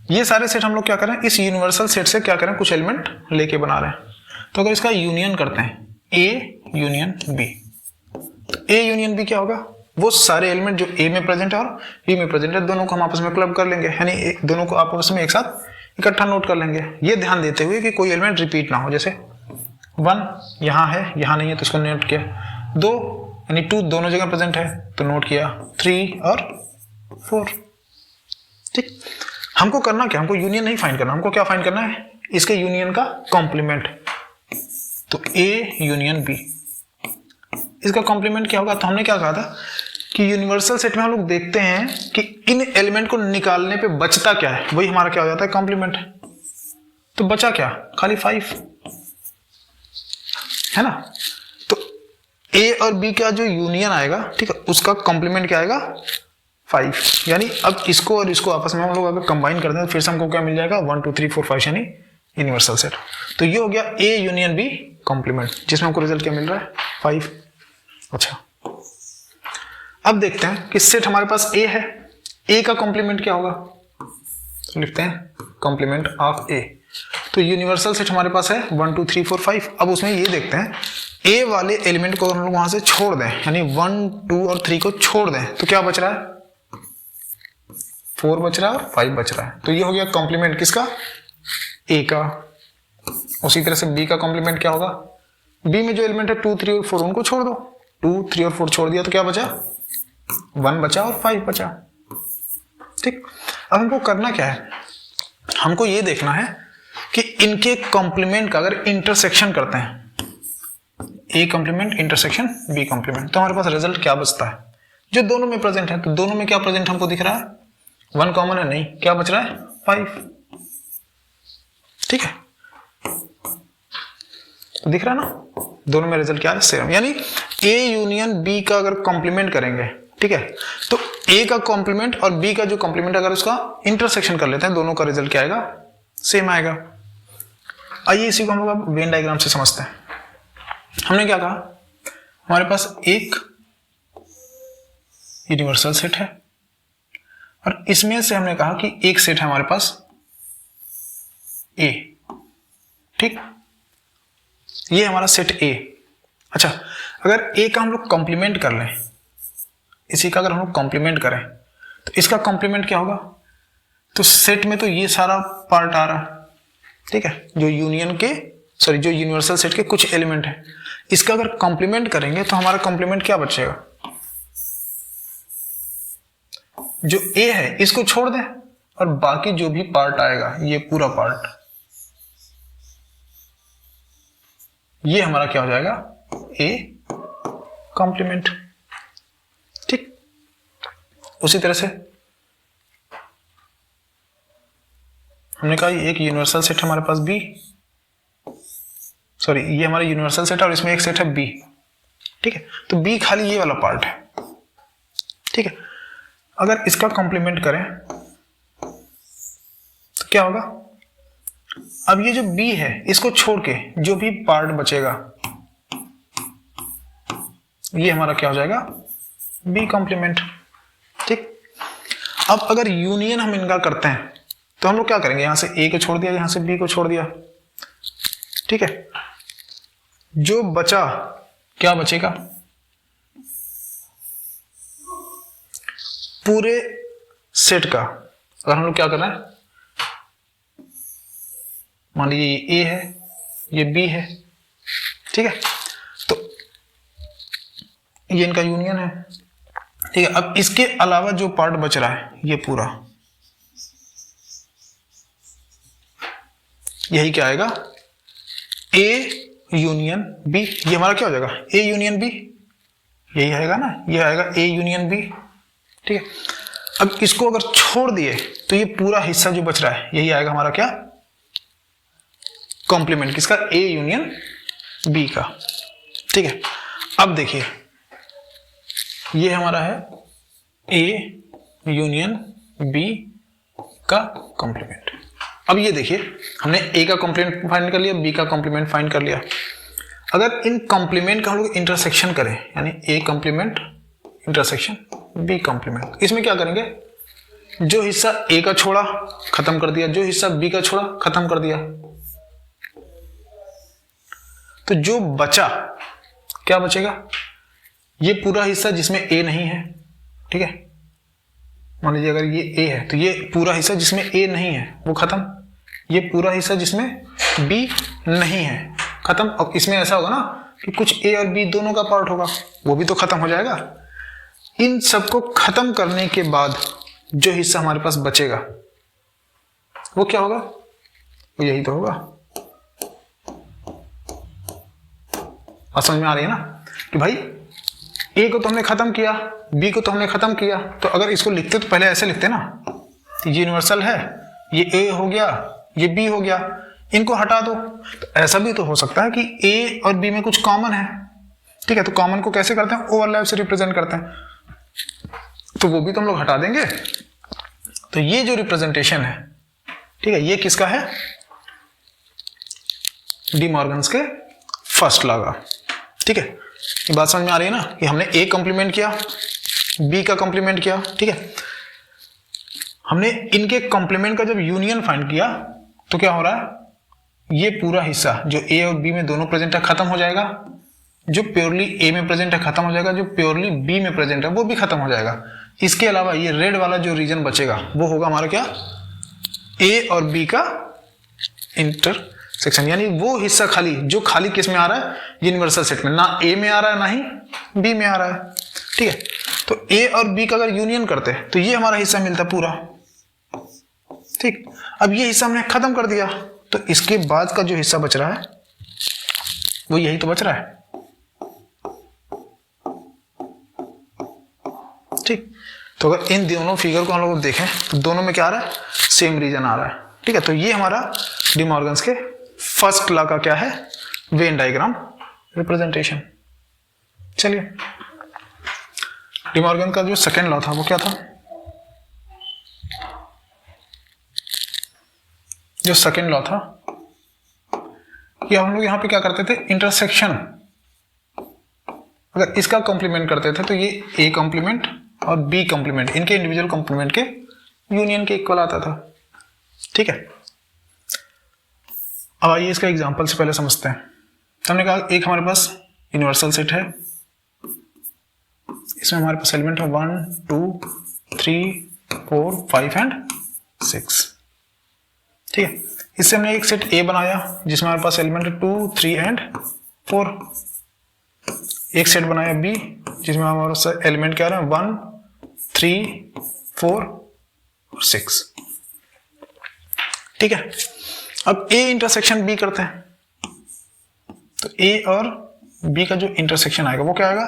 ये सारे सेट हम लोग क्या करें, इस यूनिवर्सल सेट से क्या करें, कुछ एलिमेंट लेके बना रहे हैं। तो अगर इसका यूनियन करते हैं, ए यूनियन बी, तो ए यूनियन बी क्या होगा, वो सारे एलिमेंट जो ए में प्रेजेंट है और बी में प्रेजेंट है दोनों को हम आपस में क्लब कर लेंगे, यानी दोनों को आपस में एक साथ इकट्ठा नोट कर लेंगे। ये ध्यान देते हुए कि कोई एलिमेंट रिपीट ना हो, जैसे 1 यहाँ है यहाँ नहीं है तो इसको नोट किया, 2 यानी 2 दोनों जगह प्रेजेंट है तो नोट किया, 3 और 4, ठीक। हमको करना क्या, हमको यूनियन नहीं फाइंड करना, हमको क्या फाइंड करना है, इसके यूनियन का कॉम्प्लीमेंट। तो ए यूनियन बी, इसका कॉम्प्लीमेंट क्या होगा? तो हमने क्या कहा था कि यूनिवर्सल सेट में हम लोग देखते हैं कि इन एलिमेंट को निकालने पे बचता क्या है, वही हमारा क्या हो जाता है? कॉम्प्लीमेंट। तो बचा क्या? खाली 5 है ना। तो ए और बी का जो यूनियन आएगा, ठीक है, उसका कॉम्प्लीमेंट क्या आएगा? 5। यानी अब इसको और इसको आपस में हम लोग अगर कंबाइन कर दें तो फिर से हमको क्या मिल जाएगा? 1 2 3 4 5 यानी यूनिवर्सल सेट। तो ये हो गया ए यूनियन बी कॉम्प्लीमेंट, जिसमें हमको रिजल्ट क्या मिल रहा है? 5। अच्छा, अब देखते हैं कि सेट हमारे पास ए है, ए का कॉम्प्लीमेंट क्या होगा? तो लिखते हैं कॉम्प्लीमेंट ऑफ ए। तो यूनिवर्सल सेट हमारे पास है 1 2 3 4 5। अब उसमें ये देखते हैं ए वाले एलिमेंट को हम लोग वहां से छोड़ दें, यानी 1 2 और 3 को छोड़ दें, तो क्या बच रहा है? 4 बच रहा है और 5 बच रहा है। तो ये हो गया कॉम्प्लीमेंट किसका? ए का। उसी तरह से बी का कॉम्प्लीमेंट क्या होगा? बी में जो एलिमेंट है 2 3 और 4 उनको छोड़ दो। 2 3 और 4 छोड़ दिया तो क्या बचा? 1 बचा और 5 बचा। ठीक, अब हमको करना क्या है? हमको ये देखना है कि इनके कॉम्प्लीमेंट का अगर इंटरसेक्शन करते हैं, A complement intersection B complement, तो हमारे पास रिजल्ट क्या बचता है? जो दोनों में प्रेजेंट है, तो दोनों में क्या प्रेजेंट हमको दिख रहा है? 1 कॉमन है, नहीं, क्या बच रहा है? 5। ठीक है, तो दिख रहा है ना, दोनों में रिजल्ट क्या है? सेम। यानी ए यूनियन बी का अगर कॉम्प्लीमेंट करेंगे, ठीक है, तो ए का कॉम्प्लीमेंट और बी का जो कॉम्प्लीमेंट अगर उसका इंटरसेक्शन कर लेते हैं, दोनों का रिजल्ट क्या आएगा? सेम आएगा। आइए इसी को हम लोग अब वेन डायग्राम से समझते हैं। हमने क्या कहा? हमारे पास एक यूनिवर्सल सेट है और इसमें से हमने कहा कि एक सेट है हमारे पास ए। ठीक, ये हमारा सेट ए। अच्छा, अगर ए का हम लोग कॉम्प्लीमेंट कर लें, इसी का अगर हम लोग कॉम्प्लीमेंट करें तो इसका कॉम्प्लीमेंट क्या होगा? तो सेट में तो ये सारा पार्ट आ रहा है, ठीक है, जो जो यूनिवर्सल सेट के कुछ एलिमेंट है, इसका अगर कॉम्प्लीमेंट करेंगे तो हमारा कॉम्प्लीमेंट क्या बचेगा? जो ए है इसको छोड़ दें और बाकी जो भी पार्ट आएगा, ये पूरा पार्ट, ये हमारा क्या हो जाएगा? A complement. ठीक, उसी तरह से हमने कहा एक यूनिवर्सल सेट हमारे पास बी, सॉरी ये हमारा यूनिवर्सल सेट है और इसमें एक सेट है बी। ठीक है, तो बी खाली ये वाला पार्ट है। ठीक है, अगर इसका कॉम्प्लीमेंट करें तो क्या होगा? अब ये जो बी है इसको छोड़ के जो भी पार्ट बचेगा, ये हमारा क्या हो जाएगा? B complement. ठीक, अब अगर यूनियन हम इनका करते हैं तो हम लोग क्या करेंगे? यहां से ए को छोड़ दिया, यहां से बी को छोड़ दिया। ठीक है, जो बचा क्या बचेगा? पूरे सेट का अगर हम लोग क्या कर रहे हैं, मान लीजिए ये ए है, ये बी है, ठीक है, तो ये इनका यूनियन है। ठीक है, अब इसके अलावा जो पार्ट बच रहा है ये पूरा, यही क्या आएगा? A union B. ये हमारा क्या हो जाएगा? ए यूनियन बी, यही आएगा ना, ये आएगा ए यूनियन बी। ठीक है, अब इसको अगर छोड़ दिए तो ये पूरा हिस्सा जो बच रहा है यही आएगा हमारा क्या? कॉम्प्लीमेंट किसका? ए यूनियन बी का। ठीक है, अब देखिए ये हमारा है ए यूनियन बी का कॉम्प्लीमेंट। अब ये देखिए हमने ए का कॉम्प्लीमेंट फाइंड कर लिया, बी का कॉम्प्लीमेंट फाइंड कर लिया। अगर इन कॉम्प्लीमेंट का हम लोग इंटरसेक्शन करें, यानी A complement intersection B complement, इसमें क्या करेंगे? जो हिस्सा ए का छोड़ा खत्म कर दिया, जो हिस्सा बी का छोड़ा खत्म कर दिया, तो जो बचा क्या बचेगा? ये पूरा हिस्सा जिसमें ए नहीं है। ठीक है, मान लीजिए अगर ये ए है तो ये पूरा हिस्सा जिसमें ए नहीं है वो खत्म, ये पूरा हिस्सा जिसमें बी नहीं है खत्म। अब इसमें ऐसा होगा ना कि कुछ ए और बी दोनों का पार्ट होगा, वो भी तो खत्म हो जाएगा। इन सबको खत्म करने के बाद जो हिस्सा हमारे पास बचेगा वो क्या होगा? यही तो होगा। बात समझ में आ रही है ना? कि भाई ए को तो हमने खत्म किया, बी को तो हमने खत्म किया, तो अगर इसको लिखते तो पहले ऐसे लिखते ना, तो ये यूनिवर्सल है, ये ए हो गया, ये बी हो गया, इनको हटा दो। तो ऐसा भी तो हो सकता है कि ए और बी में कुछ कॉमन है, ठीक है, तो कॉमन को कैसे करते हैं, ओवरलैप से रिप्रेजेंट करते हैं, तो वो भी तो हम लोग हटा देंगे। तो ये जो रिप्रेजेंटेशन है, ठीक है, ये किसका है, डी मॉर्गन्स के फर्स्ट लॉ का, ठीक है। ये बात समझ में आ रही है ना कि हमने ए कॉम्प्लीमेंट किया, बी का कॉम्प्लीमेंट किया, ठीक है, हमने इनके कॉम्प्लीमेंट का जब यूनियन फाइंड किया तो क्या हो रहा है, ये पूरा हिस्सा जो ए और बी में दोनों प्रेजेंट है खत्म हो जाएगा, जो प्योरली ए में प्रेजेंट है खत्म हो जाएगा, जो प्योरली बी में प्रेजेंट है वो भी खत्म हो जाएगा। इसके अलावा ये रेड वाला जो रीजन बचेगा वो होगा हमारा क्या, ए और बी का इंटरसेक्शन, यानी वो हिस्सा खाली जो खाली किस में आ रहा है, यूनिवर्सल सेट में, ना ए में आ रहा है ना ही बी में आ रहा है, ठीक है। तो ए और बी का अगर यूनियन करते हैं तो ये हमारा हिस्सा मिलता है पूरा, ठीक। अब ये हिस्सा हमने खत्म कर दिया, तो इसके बाद का जो हिस्सा बच रहा है वो यही तो बच रहा है, ठीक। तो अगर इन दोनों फिगर को हम लोग देखें तो दोनों में क्या आ रहा है, सेम रीजन आ रहा है, ठीक है। तो ये हमारा डी मॉर्गन्स के फर्स्ट लॉ का क्या है, वेन डायग्राम रिप्रेजेंटेशन। चलिए, डी मॉर्गन का जो सेकेंड लॉ था वो क्या था, जो सेकेंड लॉ था कि हम लोग यहां पे क्या करते थे, इंटरसेक्शन अगर इसका कॉम्प्लीमेंट करते थे तो ये ए कॉम्प्लीमेंट और बी कॉम्प्लीमेंट इनके इंडिविजुअल कॉम्प्लीमेंट के यूनियन के इक्वल आता था, ठीक है। अब आइए इसका एग्जांपल से पहले समझते हैं। हमने कहा एक हमारे पास यूनिवर्सल सेट है, इसमें हमारे पास एलिमेंट है 1 2 3 4 5 एंड 6, ठीक है। इससे हमने एक सेट ए बनाया जिसमें हमारे पास एलिमेंट है 2 3 एंड 4, एक सेट बनाया बी जिसमें हमारे पास एलिमेंट क्या है 1 3 4 और 6, ठीक है। अब ए इंटरसेक्शन बी करते हैं, तो ए और बी का जो इंटरसेक्शन आएगा वो क्या आएगा,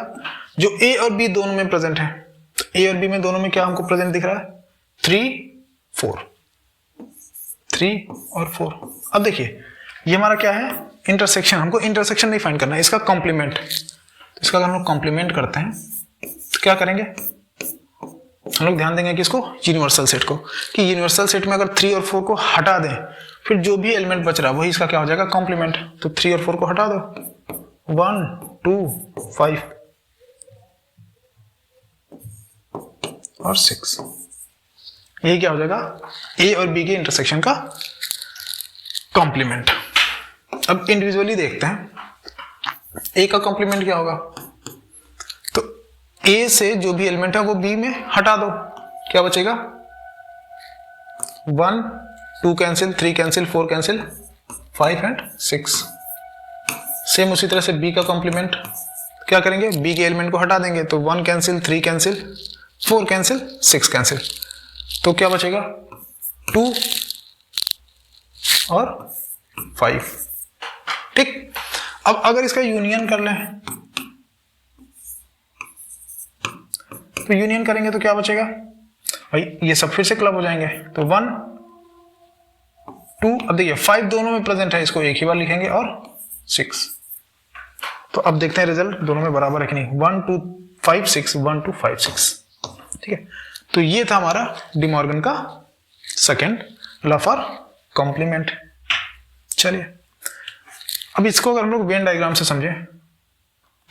जो ए और बी दोनों में प्रेजेंट है, तो ए और बी में दोनों में क्या हमको प्रेजेंट दिख रहा है, 3 और 4। अब देखिए ये हमारा क्या है, इंटरसेक्शन, हमको इंटरसेक्शन नहीं फाइंड करना है, इसका कॉम्प्लीमेंट। तो इसका अगर हम लोग कॉम्प्लीमेंट करते हैं तो क्या करेंगे, हम लोग ध्यान देंगे कि इसको यूनिवर्सल सेट को, कि यूनिवर्सल सेट में अगर 3 और 4 को हटा दें फिर जो भी एलिमेंट बच रहा है वही इसका क्या हो जाएगा, कॉम्प्लीमेंट। तो 3 और 4 को हटा दो, 1 2 5 और 6, यही क्या हो जाएगा, ए और बी के इंटरसेक्शन का कॉम्प्लीमेंट। अब इंडिविजुअली देखते हैं, ए का कॉम्प्लीमेंट क्या होगा, तो ए से जो भी एलिमेंट है वो बी में हटा दो, क्या बचेगा, 1 2 cancel, 3 cancel, 4 cancel, 5 and 6। Same उसी तरह से बी का कॉम्प्लीमेंट क्या करेंगे, बी के एलिमेंट को हटा देंगे, तो 1 कैंसिल, 3 कैंसिल, 4 कैंसिल, 6 कैंसिल, तो क्या बचेगा 2 और 5, ठीक। अब अगर इसका यूनियन कर लें तो यूनियन करेंगे तो क्या बचेगा भाई, ये सब फिर से क्लब हो जाएंगे, तो 1 2, अब देखिए 5 दोनों में प्रेजेंट है, इसको एक ही बार लिखेंगे, और 6। तो अब देखते हैं रिजल्ट दोनों में बराबर है कि नहीं, 1 2 5 6 1 2 5 6, ठीक है। तो ये था हमारा डी मॉर्गन का सेकेंड लॉ फॉर कॉम्प्लीमेंट। चलिए अब इसको अगर हम लोग वेन डायग्राम से समझें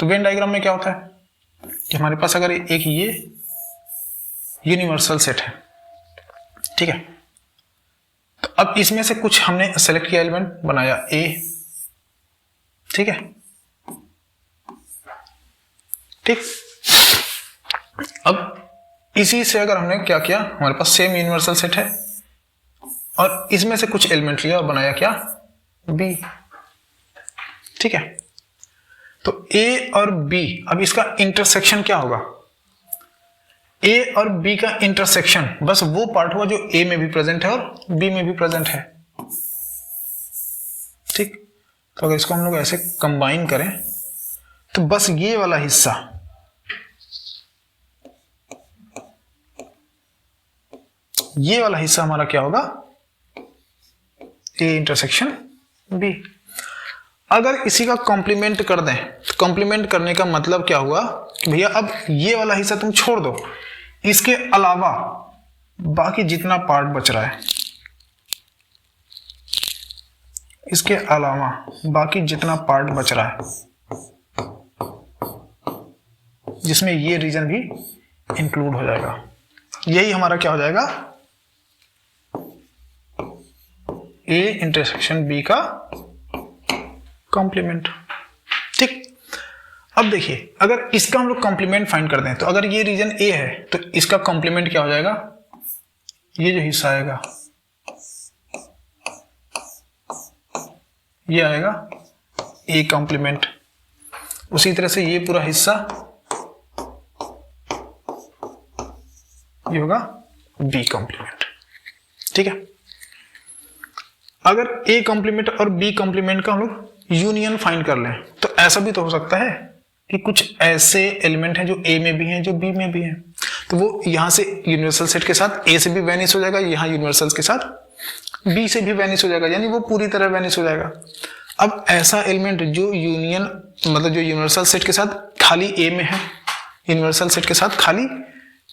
तो वेन डायग्राम में क्या होता है कि हमारे पास अगर एक ये यूनिवर्सल सेट है, ठीक है, तो अब इसमें से कुछ हमने सेलेक्ट किया एलिमेंट, बनाया ए, ठीक है, ठीक। अब इसी से अगर हमने क्या किया, हमारे पास सेम यूनिवर्सल सेट है और इसमें से कुछ एलिमेंट लिया और बनाया क्या, बी, ठीक है। तो ए और बी, अब इसका इंटरसेक्शन क्या होगा, ए और बी का इंटरसेक्शन बस वो पार्ट हुआ जो ए में भी प्रेजेंट है और बी में भी प्रेजेंट है, ठीक। तो अगर इसको हम लोग ऐसे कंबाइन करें तो बस ये वाला हिस्सा हमारा क्या होगा, ए इंटरसेक्शन बी। अगर इसी का कॉम्प्लीमेंट कर दें तो कॉम्प्लीमेंट करने का मतलब क्या हुआ कि भैया अब ये वाला हिस्सा तुम छोड़ दो, इसके अलावा बाकी जितना पार्ट बच रहा है, इसके अलावा बाकी जितना पार्ट बच रहा है जिसमें ये रीजन भी इंक्लूड हो जाएगा, यही हमारा क्या हो जाएगा, ए इंटरसेक्शन बी का कॉम्प्लीमेंट। ठीक, अब देखिए अगर इसका हम लोग कॉम्प्लीमेंट फाइंड कर दें तो अगर ये रीजन ए है तो इसका कॉम्प्लीमेंट क्या हो जाएगा, ये जो हिस्सा आएगा ये आएगा ए कॉम्प्लीमेंट। उसी तरह से ये पूरा हिस्सा ये होगा बी कॉम्प्लीमेंट। ठीक है, अगर ए कॉम्प्लीमेंट और बी कॉम्प्लीमेंट का हम लोग यूनियन फाइंड कर लें तो ऐसा भी तो हो सकता है कि कुछ ऐसे एलिमेंट हैं जो ए में भी हैं जो बी में भी हैं, तो वो यहां से यूनिवर्सल सेट के साथ ए से भी वैनिश हो जाएगा, यहां यूनिवर्सल के साथ बी से भी वैनिश हो जाएगा, यानी वो पूरी तरह वैनिश हो जाएगा। अब ऐसा एलिमेंट जो यूनियन मतलब जो यूनिवर्सल सेट के साथ खाली ए में है, यूनिवर्सल सेट के साथ खाली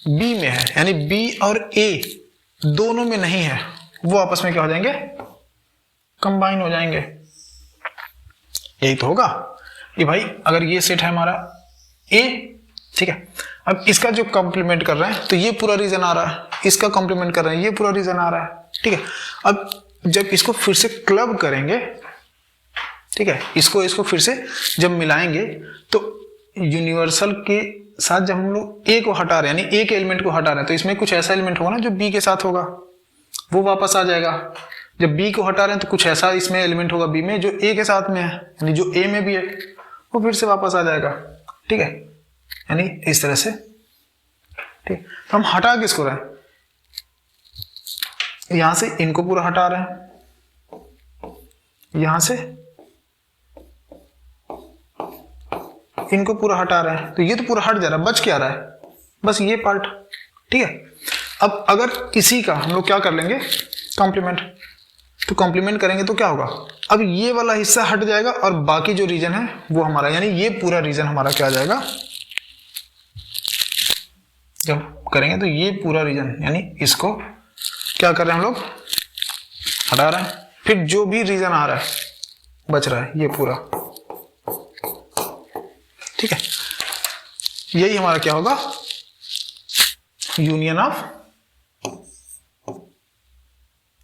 बी में है, यानी बी और ए दोनों में नहीं है, वो आपस में क्या हो जाएंगे, कंबाइन हो जाएंगे। यही तो होगा कि भाई अगर ये सेट है हमारा ए, ठीक है, अब इसका जो कॉम्प्लीमेंट कर रहे हैं तो ये पूरा रीजन आ रहा है, इसका कॉम्प्लीमेंट कर रहे हैं ये पूरा रीजन आ रहा है। ठीक है, अब जब इसको फिर से क्लब करेंगे, ठीक है, इसको फिर से जब मिलाएंगे तो यूनिवर्सल के साथ जब हम लोग ए को हटा रहे हैं यानी ए के एलिमेंट को हटा रहे हैं तो इसमें कुछ ऐसा एलिमेंट होगा ना जो बी के साथ होगा, वो वापस आ जाएगा। जब बी को हटा रहे हैं तो कुछ ऐसा इसमें एलिमेंट होगा बी में जो ए के साथ में है, यानी जो ए में भी है वो फिर से वापस आ जाएगा। ठीक है, यानी इस तरह से। ठीक, तो हम हटा किसको रहे हैं, यहां से इनको पूरा हटा रहे हैं, यहां से इनको पूरा हटा रहे हैं, तो ये तो पूरा हट जा रहा है, बच क्या रहा है, बस ये पार्ट। ठीक है, अब अगर इसी का हम लोग क्या कर लेंगे, कॉम्प्लीमेंट, तो कॉम्प्लीमेंट करेंगे तो क्या होगा, अब ये वाला हिस्सा हट जाएगा और बाकी जो रीजन है वो हमारा, यानी ये पूरा रीजन हमारा क्या आ जाएगा, जब करेंगे तो ये पूरा रीजन, यानी इसको क्या कर रहे हैं हम लोग, हटा रहे हैं, फिर जो भी रीजन आ रहा है बच रहा है ये पूरा। ठीक है, यही हमारा क्या होगा, union of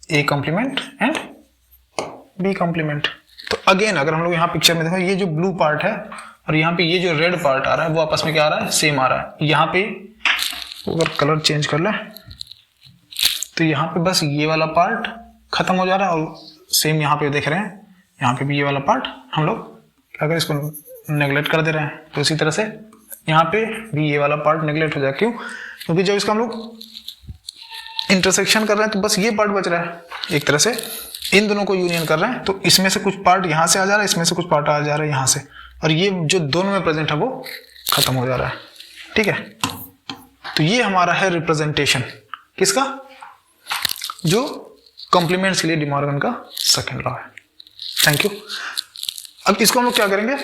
A complement and B complement. तो अगेन अगर हम लोग यहाँ पिक्चर में देखो, ये जो ब्लू पार्ट है और यहाँ पे ये जो रेड पार्ट आ रहा है वो आपस में क्या आ रहा है, सेम आ रहा है। यहाँ पे अगर कलर चेंज कर ले तो यहाँ पे बस ये वाला पार्ट खत्म हो जा रहा है और सेम यहाँ पे देख रहे हैं, यहाँ पे भी ये वाला पार्ट हम लोग क्या करें, इसको नेगलेक्ट कर दे रहे हैं। तो इसी तरह से यहाँ पे भी ये वाला पार्ट नेगलेक्ट हो जाए, क्यों, क्योंकि जब इसका हम लोग इंटरसेक्शन कर रहे हैं तो बस ये पार्ट बच रहा है, एक तरह से इन दोनों को यूनियन कर रहे हैं, तो इसमें से कुछ पार्ट यहाँ से आ जा रहा है, इसमें से कुछ पार्ट आ जा रहा है यहाँ से, और ये जो दोनों में प्रेजेंट है वो खत्म हो जा रहा है। ठीक है, तो ये हमारा है रिप्रेजेंटेशन किसका, जो कॉम्प्लीमेंट्स के लिए डी मॉर्गन का सेकंड लॉ है। Thank you. अब इसको हम लोग क्या करेंगे,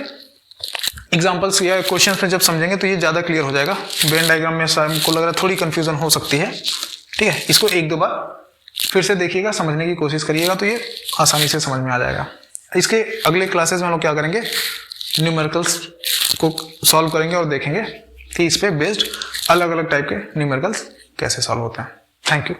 एग्जांपल्स या क्वेश्चंस में जब समझेंगे तो ये ज़्यादा क्लियर हो जाएगा। वेन डायग्राम में हमको लग रहा है थोड़ी कंफ्यूजन हो सकती है। ठीक है, इसको एक दो बार फिर से देखिएगा, समझने की कोशिश करिएगा, तो ये आसानी से समझ में आ जाएगा। इसके अगले क्लासेस में हम लोग क्या करेंगे, न्यूमेरिकल्स को सॉल्व करेंगे और देखेंगे कि इस पे बेस्ड अलग अलग टाइप के न्यूमेरिकल्स कैसे सॉल्व होते हैं। Thank you.